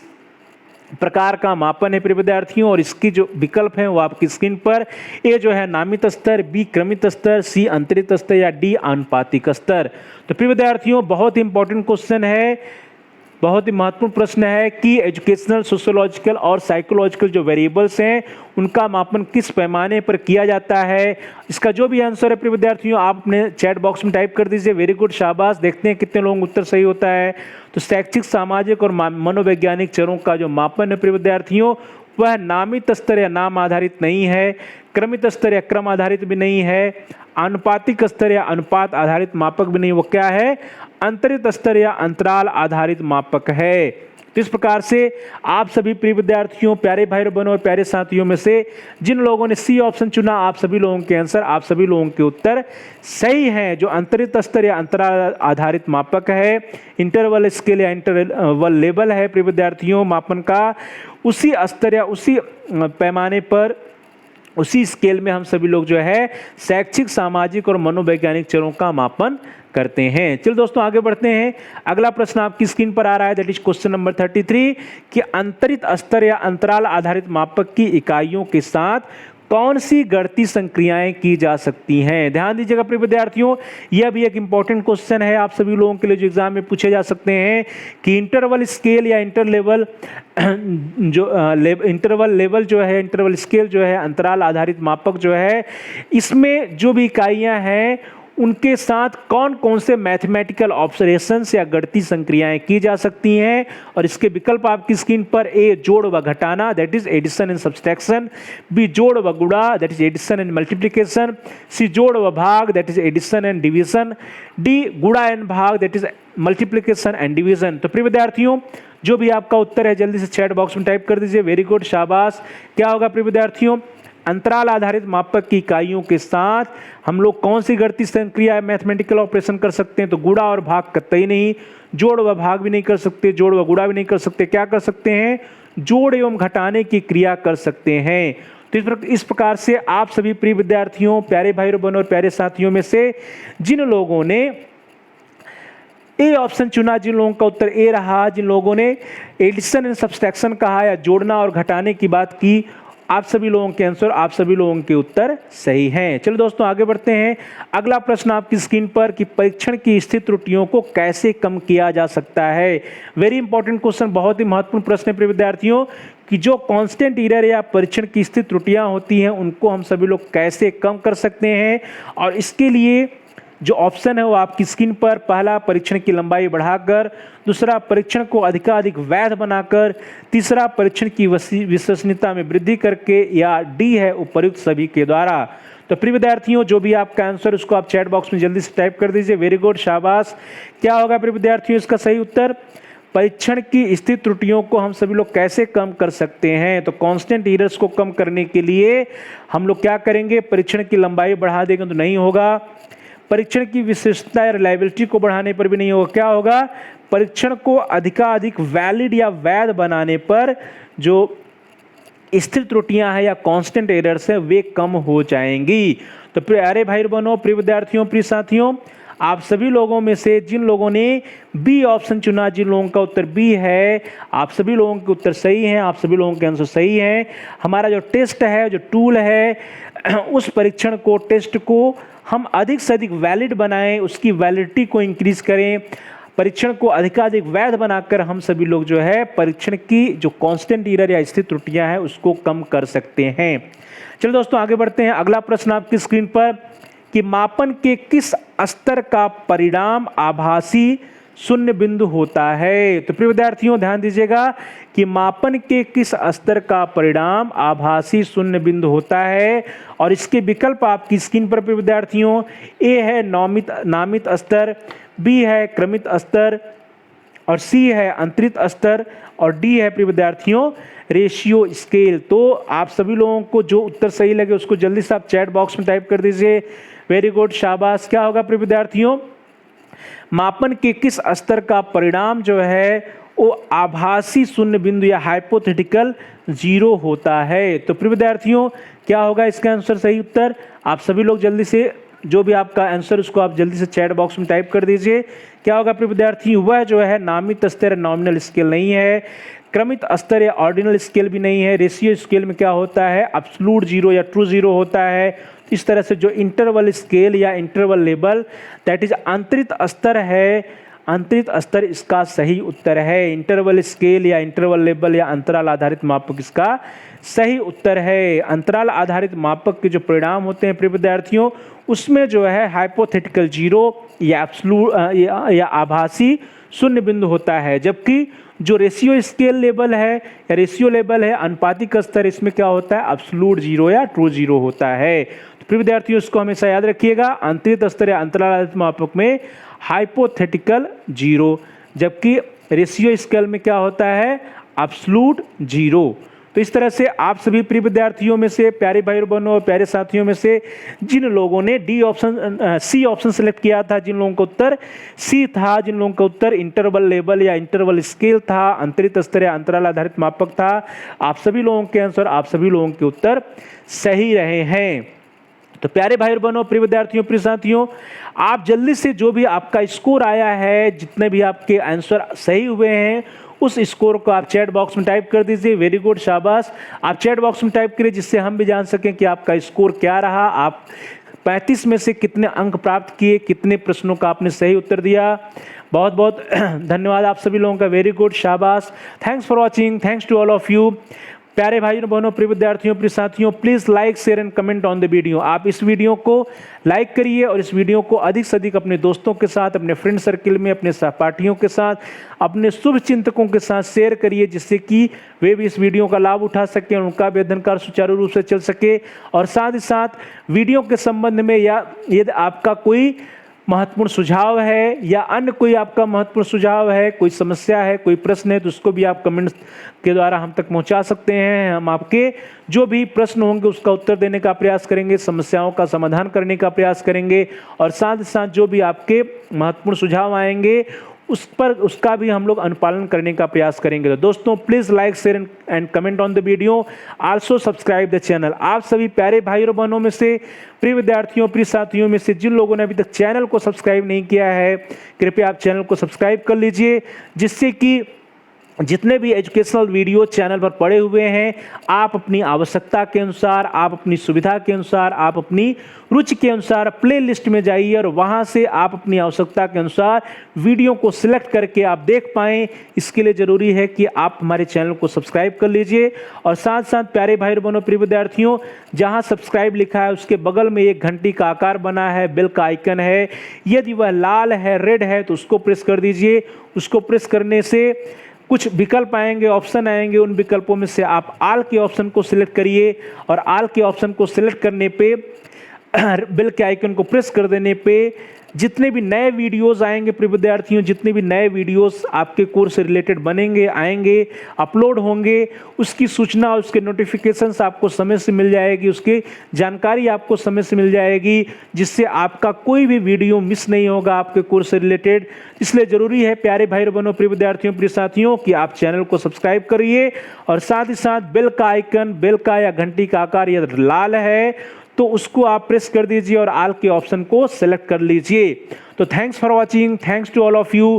प्रकार का मापन है प्रिय विद्यार्थियों। और इसकी जो विकल्प है वो आपकी स्क्रीन पर, ए जो है नामित स्तर, बी क्रमित स्तर, सी अंतरित स्तर या डी आनुपातिक स्तर। तो प्रिय विद्यार्थियों बहुत ही इंपॉर्टेंट क्वेश्चन है, बहुत ही महत्वपूर्ण प्रश्न है कि एजुकेशनल, सोशियोलॉजिकल और साइकोलॉजिकल जो वेरिएबल्स हैं उनका मापन किस पैमाने पर किया जाता है। इसका जो भी आंसर है प्रिय विद्यार्थियों आप अपने चैट बॉक्स में टाइप कर दीजिए। वेरी गुड, शाबाश। देखते हैं कितने लोगों का उत्तर सही होता है। तो शैक्षिक, सामाजिक और मनोवैज्ञानिक चरों का जो मापन है प्रिय विद्यार्थियों वह नामित स्तर या नाम आधारित नहीं है, क्रमित स्तर या क्रम आधारित भी नहीं है, आनुपातिक स्तर या अनुपात आधारित मापक भी नहीं, वो क्या है, अंतरित स्तर या अंतराल आधारित मापक है। तो इस प्रकार से आप सभी प्रिय विद्यार्थियों, प्यारे भाई बहनों और प्यारे साथियों में से जिन लोगों ने सी ऑप्शन चुना, आप सभी लोगों के आंसर, आप सभी लोगों के उत्तर सही हैं। जो अंतरित स्तर या अंतराल आधारित मापक है, इंटरवल स्केल या इंटरवल लेवल है प्रिय विद्यार्थियों मापन का, उसी स्तर या उसी पैमाने पर, उसी स्केल में हम सभी लोग जो है शैक्षिक, सामाजिक और मनोवैज्ञानिक चरों का मापन करते हैं। चलिए दोस्तों आगे बढ़ते हैं। अगला प्रश्न आपकी स्क्रीन पर आ रहा है, दैट इज क्वेश्चन नंबर 33 कि अंतरित स्तर या अंतराल आधारित मापक की इकाइयों के साथ कौन सी गणितीय संक्रियाएं की जा सकती हैं। ध्यान दीजिएगा प्रिय विद्यार्थियों, यह भी एक इंपॉर्टेंट क्वेश्चन है आप सभी लोगों के लिए जो एग्जाम में पूछे जा सकते हैं कि इंटरवल स्केल या इंटरवल लेवल जो है, इंटरवल स्केल जो है, अंतराल आधारित मापक जो है, इसमें जो भी इकाइयां हैं उनके साथ कौन कौन से मैथमेटिकल ऑपरेशंस या गणितीय संक्रियाएं की जा सकती हैं। और इसके विकल्प आपकी स्क्रीन पर, ए जोड़ व घटाना that is addition and subtraction, B जोड़ व गुणा that is addition and multiplication, C जोड़ व भाग that is addition and division, D गुणा एंड भाग that is multiplication and division. तो प्रिय विद्यार्थियों जो भी आपका उत्तर है जल्दी से चैट बॉक्स में टाइप कर दीजिए। वेरी गुड, शाबाश। क्या होगा प्रिय विद्यार्थियों, अंतराल आधारित मापक की इकाइयों के साथ हम लोग कौन सी गणितीय संक्रिया मैथमेटिकल ऑपरेशन कर सकते हैं। तो गुणा और भाग कतई नहीं, जोड़ व भाग भी नहीं कर सकते, जोड़ व गुणा भी नहीं कर सकते, क्या कर सकते हैं, जोड़ एवं घटाने की क्रिया कर सकते हैं। तो इस प्रकार से आप सभी प्रिय विद्यार्थियों, प्यारे भाई बहनों और प्यारे साथियों में से जिन लोगों ने ए ऑप्शन चुना, जिन लोगों का उत्तर ए रहा, जिन लोगों ने एडिशन एंड सब्सट्रैक्शन कहा या जोड़ना और घटाने की बात की, आप सभी लोगों के आंसर, आप सभी लोगों के उत्तर सही हैं। चलो दोस्तों आगे बढ़ते हैं। अगला प्रश्न आपकी स्क्रीन पर कि परीक्षण की स्थित त्रुटियों को कैसे कम किया जा सकता है। वेरी इंपॉर्टेंट क्वेश्चन, बहुत ही महत्वपूर्ण प्रश्न है प्रिय विद्यार्थियों कि जो कांस्टेंट एरर या परीक्षण की स्थित त्रुटियां होती हैं उनको हम सभी लोग कैसे कम कर सकते हैं। और इसके लिए जो ऑप्शन है वो आपकी स्क्रीन पर, पहला परीक्षण की लंबाई बढ़ाकर, दूसरा परीक्षण को अधिकाधिक वैध बनाकर, तीसरा परीक्षण की विश्वसनीयता में वृद्धि करके, या डी है उपर्युक्त सभी के द्वारा। तो प्रिय विद्यार्थियों जो भी आपका आंसर उसको आप चैट बॉक्स में जल्दी से टाइप कर दीजिए। वेरी गुड, शाबाश। क्या होगा प्रिय विद्यार्थियों इसका सही उत्तर, परीक्षण की स्थित त्रुटियों को हम सभी लोग कैसे कम कर सकते हैं। तो कांस्टेंट एरर्स को कम करने के लिए हम लोग क्या करेंगे, परीक्षण की लंबाई बढ़ा देंगे तो नहीं होगा, परीक्षण की विशिष्टता या रिलायबिलिटी को बढ़ाने पर भी नहीं होगा, क्या होगा, परीक्षण को अधिकाधिक वैलिड या वैध बनाने पर जो स्थिर त्रुटियां हैं या कांस्टेंट एरर्स हैं वे कम हो जाएंगी। तो प्यारे भाई बहनों, प्रिय विद्यार्थियों, प्रिय साथियों, आप सभी लोगों में से जिन लोगों ने बी ऑप्शन चुना, जिन लोगों का उत्तर बी है, आप सभी लोगों के उत्तर सही हैं, आप सभी लोगों के आंसर सही हैं। हमारा जो टेस्ट है, जो टूल है, उस परीक्षण को, टेस्ट को हम अधिक से अधिक वैलिड बनाएं, उसकी वैलिडिटी को इंक्रीज करें, परीक्षण को अधिकाधिक वैध बनाकर हम सभी लोग जो है परीक्षण की जो कांस्टेंट एरर या स्थिर त्रुटियां हैं उसको कम कर सकते हैं। चलिए दोस्तों आगे बढ़ते हैं। अगला प्रश्न आपकी स्क्रीन पर कि मापन के किस स्तर का परिणाम आभासी शून्य बिंदु होता है। तो प्रिय विद्यार्थियों ध्यान दीजिएगा कि मापन के किस स्तर का परिणाम आभासी शून्य बिंदु होता है। और इसके विकल्प आपकी स्क्रीन पर प्रिय विद्यार्थियों, ए है नामित स्तर, बी है क्रमित स्तर, और सी है अंतरित स्तर, और डी है प्रिय विद्यार्थियों रेशियो स्केल। तो आप सभी लोगों को जो उत्तर सही लगे उसको जल्दी से आप चैट बॉक्स में टाइप कर दीजिए। वेरी गुड, शाबाश। क्या होगा प्रिय विद्यार्थियों, मापन के किस स्तर का परिणाम जो है वो आभासी शून्य बिंदु या हाइपोथेटिकल जीरो होता है। तो प्रिय विद्यार्थियों, क्या होगा इसका आंसर? सही उत्तर आप सभी लोग जल्दी से जो भी आपका आंसर उसको आप जल्दी से चैट बॉक्स में टाइप कर दीजिए। क्या होगा प्रिय विद्यार्थी? वह जो है नामित स्तर नॉमिनल स्केल नहीं है, क्रमित स्तर या ऑर्डिनल स्केल भी नहीं है। रेशियो स्केल में क्या होता है? एब्सोल्यूट जीरो या ट्रू जीरो होता है। इस तरह से जो इंटरवल स्केल या इंटरवल लेवल दैट इज अंतरित स्तर है, अंतरित स्तर इसका सही उत्तर है। इंटरवल स्केल या इंटरवल लेवल या अंतराल आधारित मापक इसका सही उत्तर है। अंतराल आधारित मापक के जो परिणाम होते हैं प्रिय विद्यार्थियों, उसमें जो है हाइपोथेटिकल जीरो या एब्सोल्यूट या आभासी शून्य बिंदु होता है, जबकि जो रेशियो स्केल लेवल है या रेशियो लेवल है अनुपातिक स्तर, इसमें क्या होता है? एब्सोल्यूट जीरो या ट्रू जीरो होता है। तो प्रिय विद्यार्थियों, इसको हमेशा याद रखिएगा, अंतरित स्तर या अंतराल आधारित मापक में हाइपोथेटिकल जीरो, जबकि रेशियो स्केल में क्या होता है? Absolute zero. तो इस तरह से आप सभी प्रिय विद्यार्थियों में से, प्यारे भाई बहनों और प्यारे साथियों में से जिन लोगों ने सी ऑप्शन सेलेक्ट किया था, जिन लोगों का उत्तर सी था, जिन लोगों का उत्तर इंटरवल लेवल या इंटरवल स्केल था, अंतरित स्तर या अंतराल आधारित मापक था, आप सभी लोगों के आंसर, आप सभी लोगों के उत्तर सही रहे हैं। तो प्यारे भाई और बहनों, प्रिय विद्यार्थियों, प्रिय साथियों, आप जल्दी से जो भी आपका स्कोर आया है, जितने भी आपके आंसर सही हुए हैं, उस स्कोर को आप चैट बॉक्स में टाइप कर दीजिए। वेरी गुड, शाबाश। आप चैट बॉक्स में टाइप करिए जिससे हम भी जान सकें कि आपका स्कोर क्या रहा, आप 35 में से कितने अंक प्राप्त किए, कितने प्रश्नों का आपने सही उत्तर दिया। बहुत बहुत धन्यवाद आप सभी लोगों का। वेरी गुड, शाबाश। Thanks for watching, thanks to all of you. प्यारे भाइयों बहनों, प्रिय विद्यार्थियों, प्रिय साथियों, please like, share and comment on the video. आप इस वीडियो को लाइक करिए और इस वीडियो को अधिक से अधिक अपने दोस्तों के साथ, अपने फ्रेंड सर्किल में, अपने सहपाठियों के साथ, अपने शुभ चिंतकों के साथ शेयर करिए, जिससे कि वे भी इस वीडियो का लाभ उठा सकें, उनका भी अध्ययन कार्य सुचारू रूप से चल सके। और साथ ही साथ वीडियो के संबंध में या यदि आपका कोई महत्वपूर्ण सुझाव है या अन्य कोई आपका महत्वपूर्ण सुझाव है, कोई समस्या है, कोई प्रश्न है, तो उसको भी आप कमेंट्स के द्वारा हम तक पहुंचा सकते हैं। हम आपके जो भी प्रश्न होंगे उसका उत्तर देने का प्रयास करेंगे, समस्याओं का समाधान करने का प्रयास करेंगे, और साथ ही साथ जो भी आपके महत्वपूर्ण सुझाव आएंगे उसका भी हम लोग अनुपालन करने का प्रयास करेंगे। तो दोस्तों, please like, share and comment on the video, also subscribe the channel. आप सभी प्यारे भाई और बहनों में से, प्रिय विद्यार्थियों, प्रिय साथियों में से जिन लोगों ने अभी तक चैनल को सब्सक्राइब नहीं किया है, कृपया आप चैनल को सब्सक्राइब कर लीजिए, जिससे कि जितने भी एजुकेशनल वीडियो चैनल पर पड़े हुए हैं, आप अपनी आवश्यकता के अनुसार, आप अपनी सुविधा के अनुसार, आप अपनी रुचि के अनुसार प्ले लिस्ट में जाइए और वहां से आप अपनी आवश्यकता के अनुसार वीडियो को सिलेक्ट करके आप देख पाएं। इसके लिए जरूरी है कि आप हमारे चैनल को सब्सक्राइब कर लीजिए। और साथ साथ प्यारे भाई और बहनों, प्रिय विद्यार्थियों, जहां सब्सक्राइब लिखा है उसके बगल में एक घंटी का आकार बना है, बेल का आइकन है, यदि वह लाल है, रेड है, तो उसको प्रेस कर दीजिए। उसको प्रेस करने से कुछ विकल्प आएंगे, ऑप्शन आएंगे, उन विकल्पों में से आप आल के ऑप्शन को सिलेक्ट करिए, और आल के ऑप्शन को सिलेक्ट करने पे बेल के आइकन को प्रेस कर देने पे जितने भी नए वीडियोस आएंगे प्रिय विद्यार्थियों, जितने भी नए वीडियोस आपके कोर्स से रिलेटेड बनेंगे, आएंगे, अपलोड होंगे, उसकी सूचना, उसके नोटिफिकेशंस आपको समय से मिल जाएगी, उसकी जानकारी आपको समय से मिल जाएगी, जिससे आपका कोई भी वीडियो मिस नहीं होगा आपके कोर्स से रिलेटेड। इसलिए ज़रूरी है प्यारे भाई और बहनों, प्रिय विद्यार्थियों, प्रिय साथियों, कि आप चैनल को सब्सक्राइब करिए, और साथ ही साथ बेल का आइकन, बेल का या घंटी का आकार यदि लाल है तो उसको आप प्रेस कर दीजिए और आल के ऑप्शन को सेलेक्ट कर लीजिए। तो thanks for watching, thanks to all of you.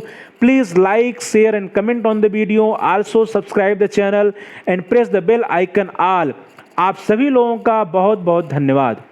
Please like, share and comment on the video, also subscribe the channel and press the bell icon all. आप सभी लोगों का बहुत बहुत धन्यवाद।